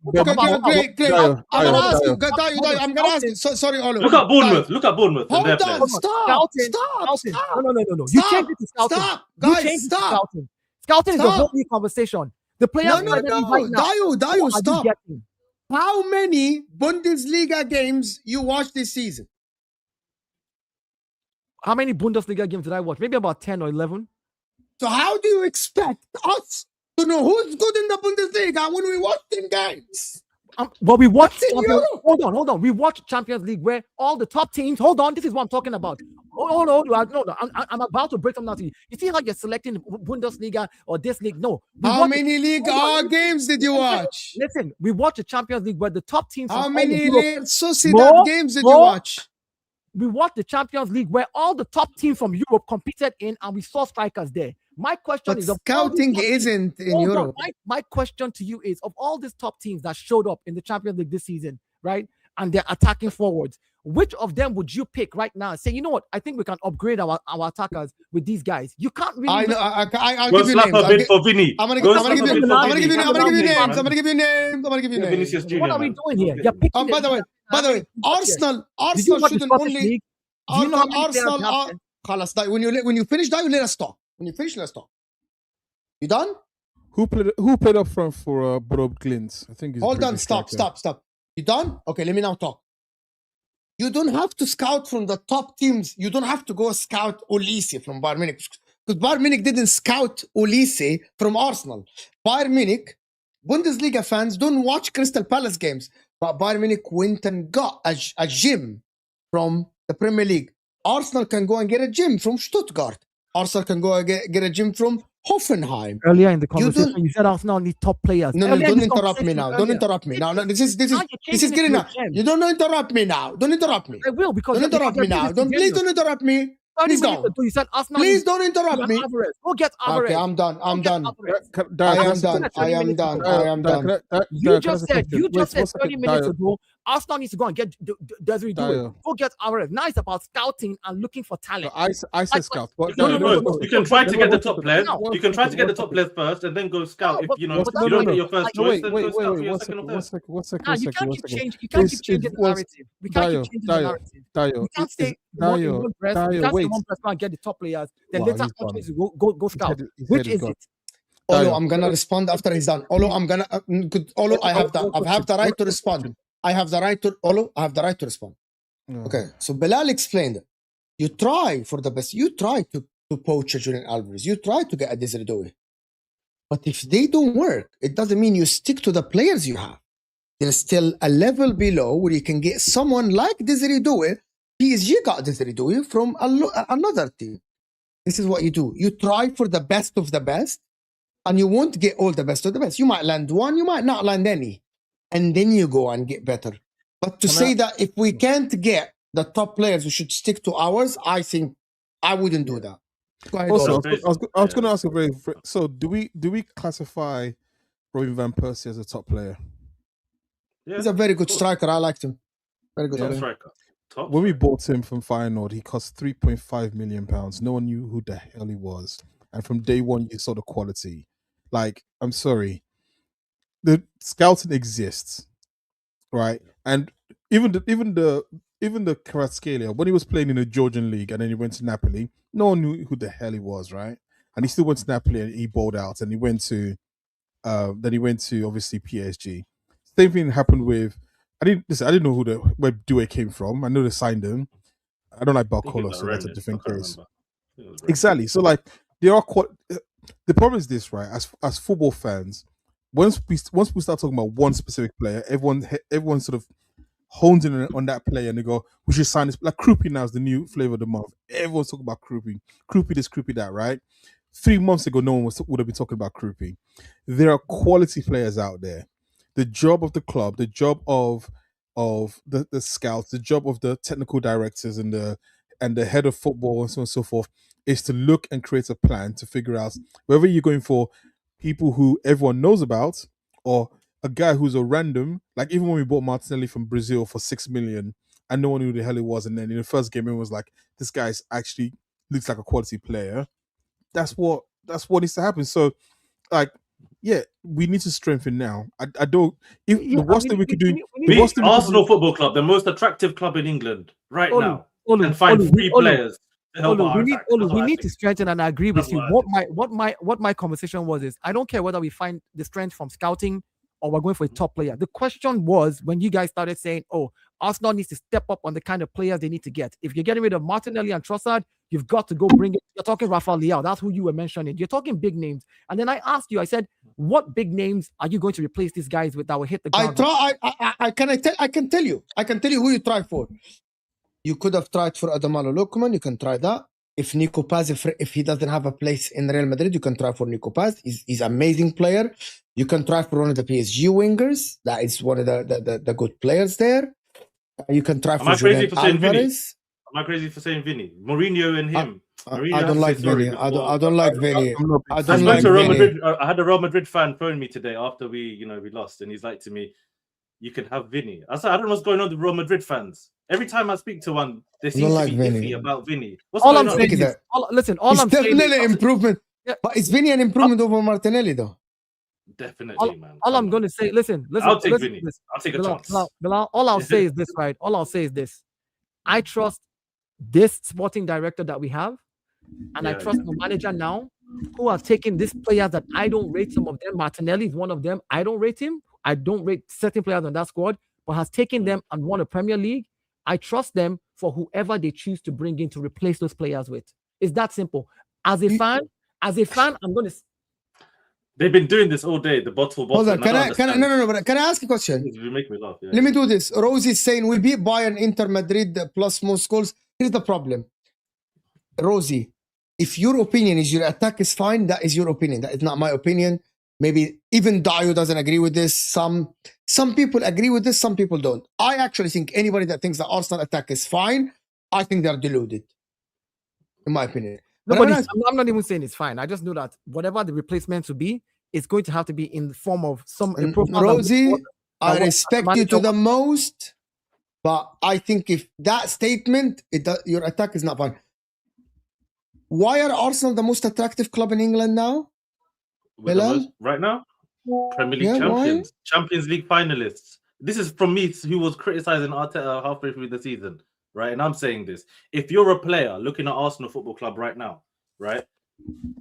Okay, great. I'm gonna ask you. I'm gonna ask you. Sorry, Olo. Look at Bournemouth. Hold on. Stop. No. You change it to scouting. Stop, guys. Stop. Scouting is a whole new conversation. The players. No. Dio, stop. How many Bundesliga games you watched this season? How many Bundesliga games did I watch? Maybe about 10 or 11. So how do you expect us to know who's good in the Bundesliga when we watch 10 games? But we watch. Hold on. We watch Champions League where all the top teams. Hold on, this is what I'm talking about. No. I'm about to break them down to you. You see how you're selecting Bundesliga or this league? No. How many league games did you watch? Listen, we watch the Champions League where the top teams. How many Sociedad games did you watch? We watched the Champions League where all the top teams from Europe competed in, and we saw strikers there. My question is, scouting isn't in Europe. My question to you is, of all these top teams that showed up in the Champions League this season, right, and they're attacking forwards, which of them would you pick right now and say, you know what, I think we can upgrade our attackers with these guys? You can't really. I'll give you names. I'm gonna give you names. What are we doing here? You're picking by the way, Arsenal shouldn't only. Arsenal. When you finish that, you let us talk. When you finish, let's talk. You done? Who played up front for Bodo Glint? I think. Hold on. Stop. You done? Okay, let me now talk. You don't have to scout from the top teams. You don't have to go scout Olise from Bayern Munich, because Bayern Munich didn't scout Olise from Arsenal. Bayern Munich, Bundesliga fans don't watch Crystal Palace games, but Bayern Munich went and got a gym from the Premier League. Arsenal can go and get a gym from Stuttgart. Arsenal can go and get a gym from Hoffenheim. Earlier in the conversation, you said Arsenal need top players. No, don't interrupt me now. Don't interrupt me now. No, this is getting out. You don't interrupt me now. Don't interrupt me. I will, because don't interrupt me now. Please don't interrupt me. Please don't. You said Arsenal. Please don't interrupt me. Go get Havertz. Okay, I'm done. I am done. You just said 30 minutes ago Arsenal needs to go and get Desiree Doué. Go get Havertz. Now it's about scouting and looking for talent. I said scout. No. You can try to get the top players. You can try to get the top players first, and then go scout. If you don't get your first choice, then go scout for your second or third. One second. You can't keep changing the narrative. We can't keep changing the narrative. You can't say one person and get the top players. Then later go scout. Which is it? Olo, I'm gonna respond after he's done. Olo, I have the right to respond. I have the right to respond. Okay, so Bilal explained it. You try for the best. You try to poach a Julian Alvarez. You try to get a Desiree Doué. But if they don't work, it doesn't mean you stick to the players you have. There's still a level below where you can get someone like Desiree Doué. PSG got Desiree Doué from another team. This is what you do. You try for the best of the best, and you won't get all the best of the best. You might land one, you might not land any. And then you go and get better. But to say that if we can't get the top players, we should stick to ours, I think I wouldn't do that. Go ahead. Also, I was going to ask a very. So, do we classify Robin van Persie as a top player? Yeah. He's a very good striker. I liked him. Very good striker. When we bought him from Feyenoord, he cost £3.5 million. No one knew who the hell he was, and from day one, you saw the quality. Like, I'm sorry, the scouting exists, right? And even the Kvaratskhelia, when he was playing in the Georgian league and then he went to Napoli, no one knew who the hell he was, right? And he still went to Napoli and he balled out, and he went to obviously PSG. Same thing happened with I didn't know where Doué came from. I know they signed him. I don't like Barcola, so that's a different case. Exactly. So like there are the problem is this, right? As football fans, once we start talking about one specific player, everyone sort of hones in on that player and they go, we should sign this. Like Krupi now is the new flavor of the month. Everyone's talking about Krupi this, Krupi that, right? 3 months ago, no one would have been talking about Krupi. There are quality players out there. The job of the club, the job of the scouts, the job of the technical directors and the head of football and so on and so forth is to look and create a plan to figure out whether you're going for people who everyone knows about or a guy who's a random, like even when we bought Martinelli from Brazil for 6 million and no one knew who the hell he was, and then in the first game it was like, this guy's actually looks like a quality player. That's what needs to happen. So like, yeah, we need to strengthen now. I don't. The worst thing we could do. Arsenal Football Club, the most attractive club in England right now, and find three players. We need to strengthen, and I agree with you. What my conversation was is I don't care whether we find the strength from scouting or we're going for a top player. The question was when you guys started saying, "Oh, Arsenal needs to step up on the kind of players they need to get." If you're getting rid of Martinelli and Trossard, you've got to go bring it. You're talking Rafael Leao. That's who you were mentioning. You're talking big names. And then I asked you, I said, what big names are you going to replace these guys with that will hit the ground? I can tell you who you try for. You could have tried for Adamalo Lokman. You can try that. If Nico Paz, if he doesn't have a place in Real Madrid, you can try for Nico Paz. He's an amazing player. You can try for one of the PSG wingers. That is one of the good players there. You can try for Julian Alvarez. Am I crazy for saying Vinny? Mourinho and him. I don't like Vinny. I don't like Vinny. I had a Real Madrid fan phone me today after we lost, and he's like to me, "You can have Vinny." I said, "I don't know what's going on with Real Madrid fans. Every time I speak to one, they seem to be iffy about Vinny." All I'm saying is, it's definitely an improvement. Yeah. But is Vinny an improvement over Martinelli though? Definitely, man. All I'm going to say, listen. I'll take Vinny. I'll take a chance. All I'll say is this, right? All I'll say is this. I trust this sporting director that we have, and I trust the manager now, who have taken these players that I don't rate. Some of them, Martinelli is one of them. I don't rate him. I don't rate certain players on that squad, but has taken them and won a Premier League. I trust them for whoever they choose to bring in to replace those players with. It's that simple. As a fan, I'm going to. They've been doing this all day. The bottle. Hold on. Can I ask a question? You make me laugh. Yeah. Let me do this. Rosie's saying we beat Bayern, Inter, Madrid plus most goals. Here's the problem, Rosie. If your opinion is your attack is fine, that is your opinion. That is not my opinion. Maybe even Dio doesn't agree with this. Some people agree with this. Some people don't. I actually think anybody that thinks the Arsenal attack is fine, I think they're deluded. In my opinion. I'm not even saying it's fine. I just know that whatever the replacement will be, it's going to have to be in the form of some improvement. Rosie, I respect you to the most. But I think if that statement, your attack is not fine. Why are Arsenal the most attractive club in England now? Right now? Premier League champions. Why? Champions League finalists. This is from me, who was criticizing Arteta halfway through the season, right? And I'm saying this. If you're a player looking at Arsenal Football Club right now, right,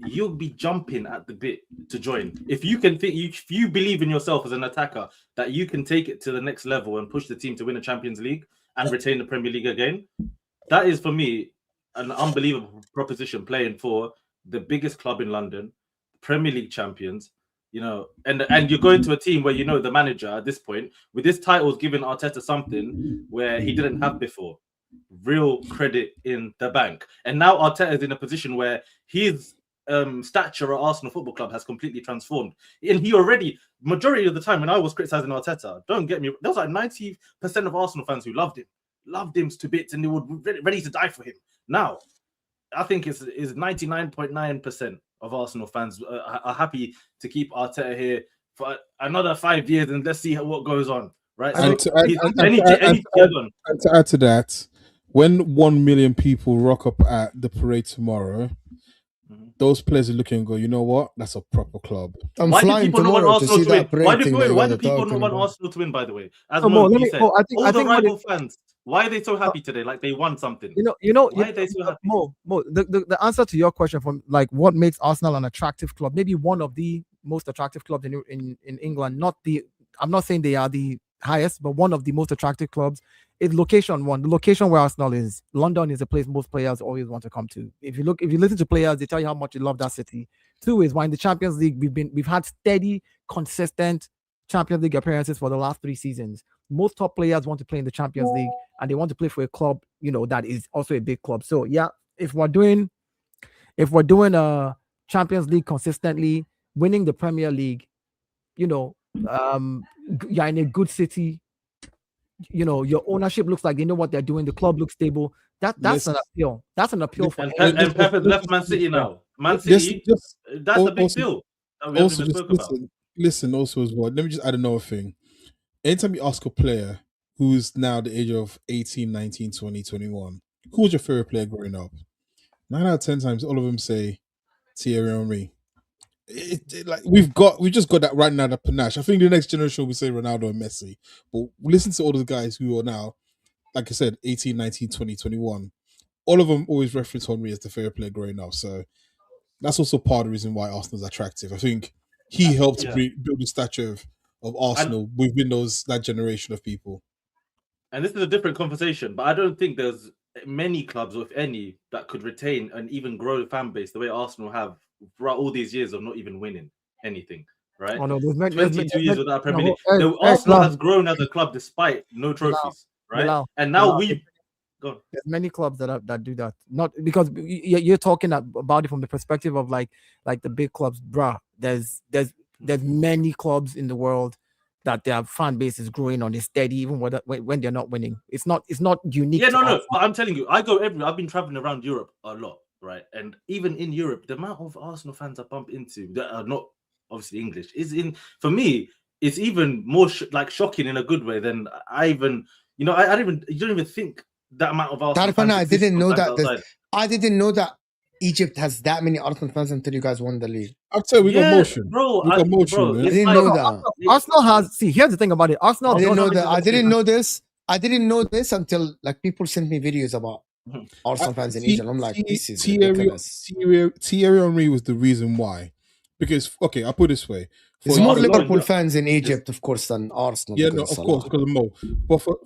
you'll be jumping at the bit to join. If you can think, if you believe in yourself as an attacker, that you can take it to the next level and push the team to win a Champions League and retain the Premier League again, that is, for me, an unbelievable proposition, playing for the biggest club in London, Premier League champions, you know, and you're going to a team where, you know, the manager at this point, with this title, is giving Arteta something where he didn't have before. Real credit in the bank. And now Arteta is in a position where his stature at Arsenal Football Club has completely transformed. And he already, majority of the time when I was criticizing Arteta, don't get me, there was like 90% of Arsenal fans who loved him to bits, and they were ready to die for him. Now, I think it's 99.9% of Arsenal fans are happy to keep Arteta here for another 5 years, and let's see what goes on. Right? And to add to that, when 1 million people rock up at the parade tomorrow, those players are looking and go, you know what? That's a proper club. Why do people not want Arsenal to win? Why do people not want Arsenal to win, by the way? As Mo said, all the rival fans, why are they so happy today? Like they won something. Why are they so happy? Mo, the answer to your question from like what makes Arsenal an attractive club, maybe one of the most attractive clubs in England. I'm not saying they are the highest, but one of the most attractive clubs is location. One, the location where Arsenal is. London is a place most players always want to come to. If you listen to players, they tell you how much they love that city. Two is why in the Champions League we've had steady, consistent Champions League appearances for the last 3 seasons. Most top players want to play in the Champions League, and they want to play for a club, you know, that is also a big club. So yeah, if we're doing a Champions League consistently, winning the Premier League, you know, you're in a good city, you know, your ownership looks like they know what they're doing, the club looks stable. That's an appeal. That's an appeal for and Pep has left Man City now. Man City, that's a big deal. Listen, also as well, let me just add another thing. Anytime you ask a player who's now the age of 18, 19, 20, 21, who was your favorite player growing up? 9 out of 10 times, all of them say Thierry Henry. We've just got that right now, that panache. I think the next generation will say Ronaldo and Messi. But listen to all those guys who are now, like I said, 18, 19, 20, 21. All of them always reference Henry as the favorite player growing up. So that's also part of the reason why Arsenal's attractive. I think he helped build the stature of Arsenal within that generation of people. And this is a different conversation, but I don't think there's many clubs, or if any, that could retain and even grow the fan base the way Arsenal have throughout all these years of not even winning anything, right? Oh, no, 22 years without Premier League. Arsenal has grown as a club despite no trophies, right? And now there's many clubs that do that. Not because you're talking about it from the perspective of like the big clubs, bruh. There's many clubs in the world that their fan base is growing on a steady, even when they're not winning. It's not unique. Yeah, no. But I'm telling you, I've been traveling around Europe a lot, right? And even in Europe, the amount of Arsenal fans I bump into that are not obviously English for me, it's even more shocking in a good way than I don't even think that amount of Arsenal fans. I didn't know that. I didn't know that Egypt has that many Arsenal fans until you guys won the league. I'll tell you, we got motion. Bro, I didn't know that. Arsenal has. See, here's the thing about it. Arsenal. I didn't know that. I didn't know this until like people sent me videos about Arsenal fans in Egypt. I'm like, this is ridiculous. Thierry Henry was the reason why. Because I'll put it this way. There's more Liverpool fans in Egypt, of course, than Arsenal. Yeah, no, of course, because of Mo. But for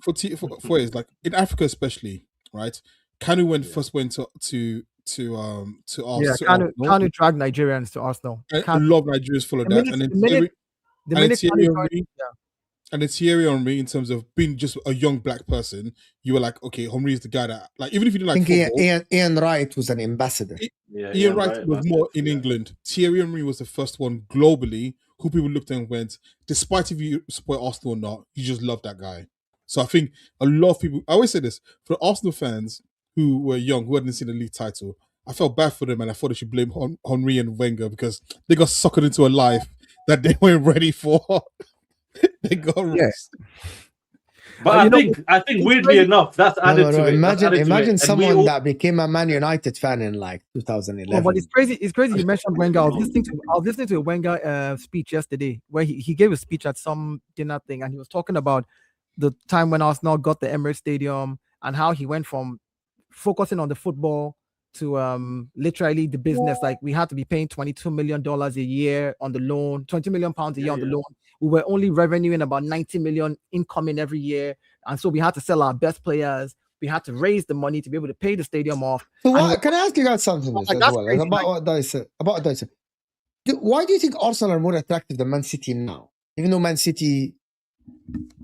it, like in Africa especially, right? Kanu first went to Arsenal. Yeah, Kanu dragged Nigerians to Arsenal. I love Nigerians full of that. And then Thierry Henry, in terms of being just a young black person, you were like, okay, Henry is the guy that, like, even if you didn't like football, Ian Wright was an ambassador. Ian Wright was more in England. Thierry Henry was the first one globally who people looked at and went, despite if you support Arsenal or not, you just love that guy. So I think a lot of people, I always say this, for Arsenal fans who were young, who hadn't seen the league title, I felt bad for them and I thought they should blame Henry and Wenger because they got suckered into a life that they weren't ready for. They got But I think weirdly enough, that's added to it. Imagine someone that became a Man United fan in like 2011. Oh, but it's crazy. It's crazy you mentioned Wenger. I was listening to a Wenger speech yesterday where he gave a speech at some dinner thing, and he was talking about the time when Arsenal got the Emirates Stadium and how he went from focusing on the football to literally the business. Like we had to be paying $22 million a year on the loan, £20 million a year on the loan. We were only revenuing about 90 million incoming every year. And so we had to sell our best players. We had to raise the money to be able to pay the stadium off. So can I ask you guys something about what Dai said? Why do you think Arsenal are more attractive than Man City now? Even though Man City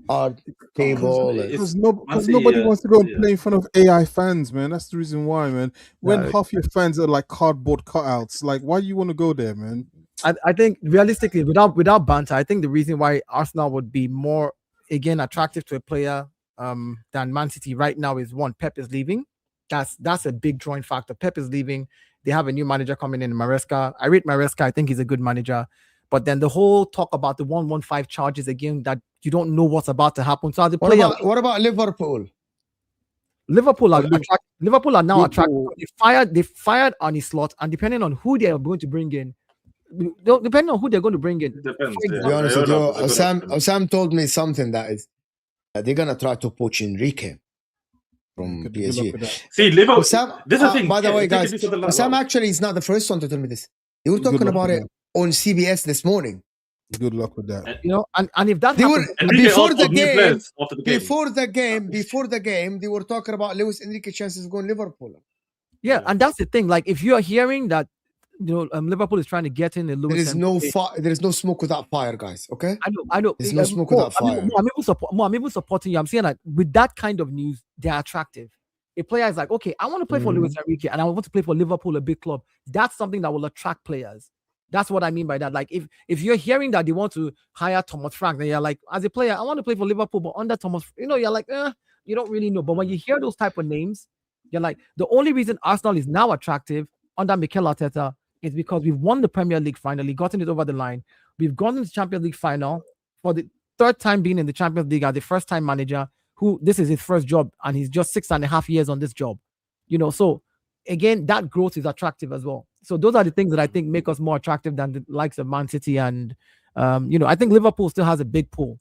are stable. Because nobody wants to go and play in front of AI fans, man. That's the reason why, man. When half your fans are like cardboard cutouts, like why do you want to go there, man? I think realistically, without banter, I think the reason why Arsenal would be more attractive to a player than Man City right now is one, Pep is leaving. That's a big drawing factor. Pep is leaving. They have a new manager coming in, Maresca. I rate Maresca. I think he's a good manager. But then the whole talk about the 115 charges again, that you don't know what's about to happen. So as a player, what about Liverpool? Liverpool are now attractive. They fired Arne Slot, and depending on who they are going to bring in, depending on who they're going to bring in. Depends, to be honest with you, Sam told me something that is they're gonna try to poach Enrique from PSG. See, Liverpool. This is the thing. By the way, guys, Sam actually is not the first one to tell me this. They were talking about it on CBS this morning. Good luck with that. And if that before the game, they were talking about Luis Enrique chances of going Liverpool. Yeah, and that's the thing. Like, if you are hearing that, Liverpool is trying to get in the Lewis. There is no smoke without fire, guys. Okay. I know. There's no smoke without fire. I'm even supporting you. I'm saying that with that kind of news, they're attractive. A player is like, okay, I want to play for Luis Enrique and I want to play for Liverpool, a big club. That's something that will attract players. That's what I mean by that. Like, if you're hearing that they want to hire Thomas Frank, then you're like, as a player, I want to play for Liverpool, but under Thomas, you're like, you don't really know. But when you hear those type of names, you're like, the only reason Arsenal is now attractive under Mikel Arteta is because we've won the Premier League finally, gotten it over the line. We've gone into the Champions League final for the third time being in the Champions League as the first time manager, who this is his first job, and he's just 6.5 years on this job. So again, that growth is attractive as well. So those are the things that I think make us more attractive than the likes of Man City. And I think Liverpool still has a big pull.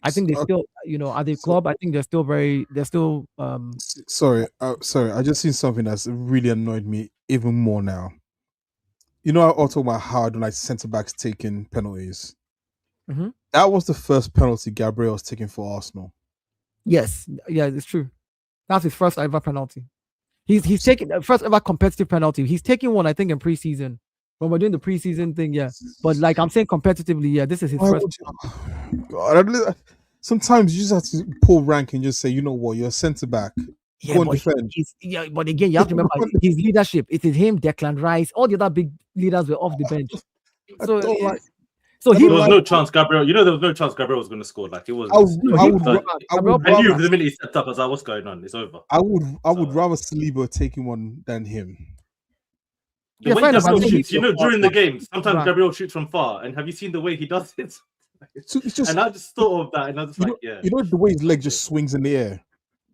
I think they still, as a club, I think they're still Sorry, I just seen something that's really annoyed me even more now. I talk about how I don't like centre backs taking penalties. Mm-hmm. That was the first penalty Gabriel was taking for Arsenal. Yes, yeah, it's true. That's his first ever penalty. He's taking the first ever competitive penalty. He's taking one, I think, in preseason. When we're doing the preseason thing, yeah. But like I'm saying, competitively, yeah, this is his first. God, sometimes you just have to pull rank and just say, you know what, you're a centre back. Yeah, but again, you have to remember his leadership. It is him, Declan Rice, all the other big leaders were off the bench. So there was no chance Gabriel. There was no chance Gabriel was going to score. Like it was. I knew the minute he stepped up, I was like, "What's going on? It's over." I would rather Saliba taking one than him. Yeah, when Gabriel shoots, during the game, sometimes Gabriel shoots from far. And have you seen the way he does it? It's just, and I just thought of that, and I was like, yeah. The way his leg just swings in the air.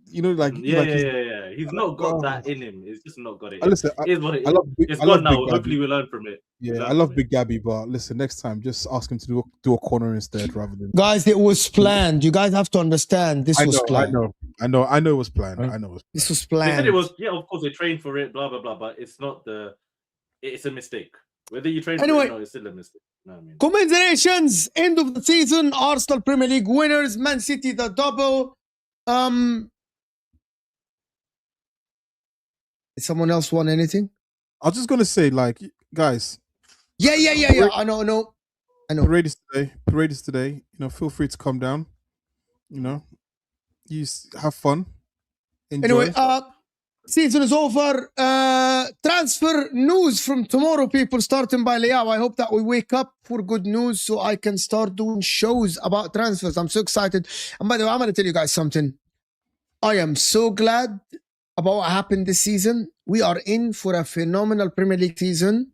He's not got that in him. He's just not got it. Listen, it's gone now. Hopefully, we learn from it. Yeah, I love Big Gabby, but listen, next time, just ask him to do a corner instead rather than. Guys, it was planned. You guys have to understand. This was planned. I know it was planned. I know this was planned. They said it was. Yeah, of course they trained for it. Blah blah blah. But it's not it's a mistake. Whether you train for it or not, it's still a mistake. Congratulations! End of the season. Arsenal Premier League winners. Man City the double. Did someone else want anything? I was just gonna say, guys. Yeah. I know. Parade is today. Feel free to come down. You have fun. Enjoy. Anyway, season is over. Transfer news from tomorrow, people, starting by Liao. I hope that we wake up for good news so I can start doing shows about transfers. I'm so excited. And by the way, I'm going to tell you guys something. I am so glad about what happened this season. We are in for a phenomenal Premier League season.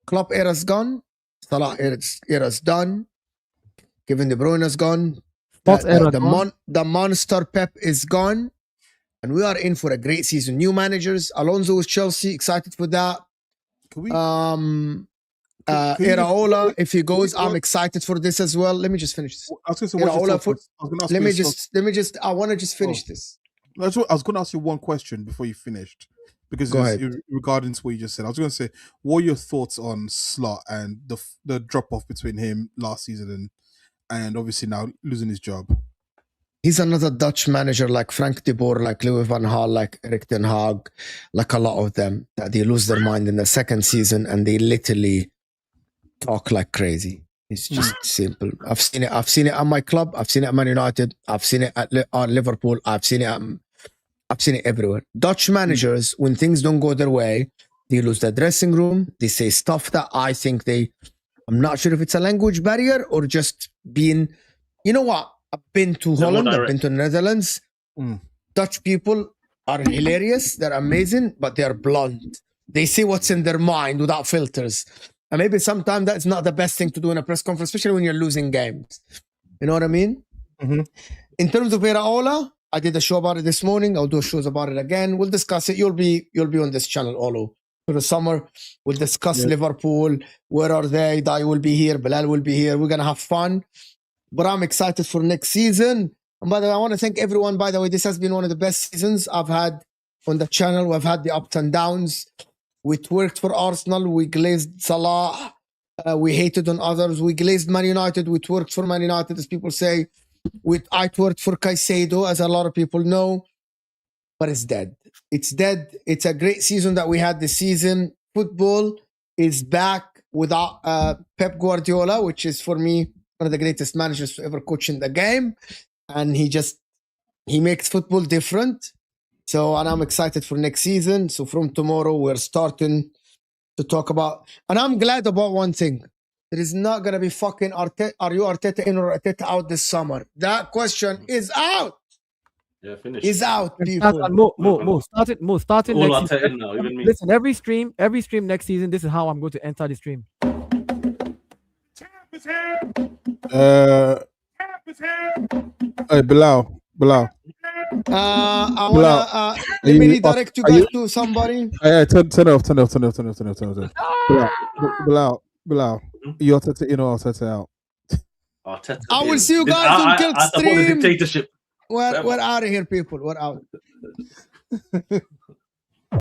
Klopp era's gone. Salah era's done. Kevin De Bruyne's gone. The monster Pep is gone, and we are in for a great season. New managers, Alonso with Chelsea, excited for that. Iraola, if he goes, I'm excited for this as well. Let me just finish this. I want to just finish this. I was going to ask you one question before you finished, because regarding to what you just said. I was going to say, what are your thoughts on Slot and the drop off between him last season and obviously now losing his job? He's another Dutch manager like Frank de Boer, like Louis van Gaal, like Erik ten Hag, like a lot of them, that they lose their mind in the second season and they literally talk like crazy. It's just simple. I've seen it at my club. I've seen it at Man United. I've seen it at Liverpool. I've seen it everywhere. Dutch managers, when things don't go their way, they lose their dressing room. They say stuff that I think I'm not sure if it's a language barrier or just being, you know what? I've been to Holland. I've been to the Netherlands. Dutch people are hilarious. They're amazing, but they're blunt. They say what's in their mind without filters. And maybe sometimes that's not the best thing to do in a press conference, especially when you're losing games. You know what I mean? Mm-hmm. In terms of Iraola, I did a show about it this morning. I'll do shows about it again. We'll discuss it. You'll be on this channel, Olo. For the summer, we'll discuss Liverpool. Where are they? Dai will be here. Bilal will be here. We're going to have fun. But I'm excited for next season. And by the way, I want to thank everyone. By the way, this has been one of the best seasons I've had on the channel. We've had the ups and downs. We twerked for Arsenal. We glazed Salah. We hated on others. We glazed Man United. We twerked for Man United, as people say. I twerked for Caicedo, as a lot of people know. But it's dead. It's dead. It's a great season that we had this season. Football is back without Pep Guardiola, which is, for me, one of the greatest managers to ever coach in the game. And he makes football different. So, and I'm excited for next season. So from tomorrow, we're starting to talk about, and I'm glad about one thing. There is not going to be fucking Arteta. Are you Arteta in or Arteta out this summer? That question is out. Yeah, finish. Is out, people. Starting all next Arteta season. now, even me. Listen, every stream next season, this is how I'm going to enter the stream. Hey, Bilal. I wanna let me redirect you guys to somebody. Turn it off. Bilal. You Arteta in or Arteta out? Arteta I will in. see you guys on Kilt I support the stream. dictatorship. We're out of here, people. We're out.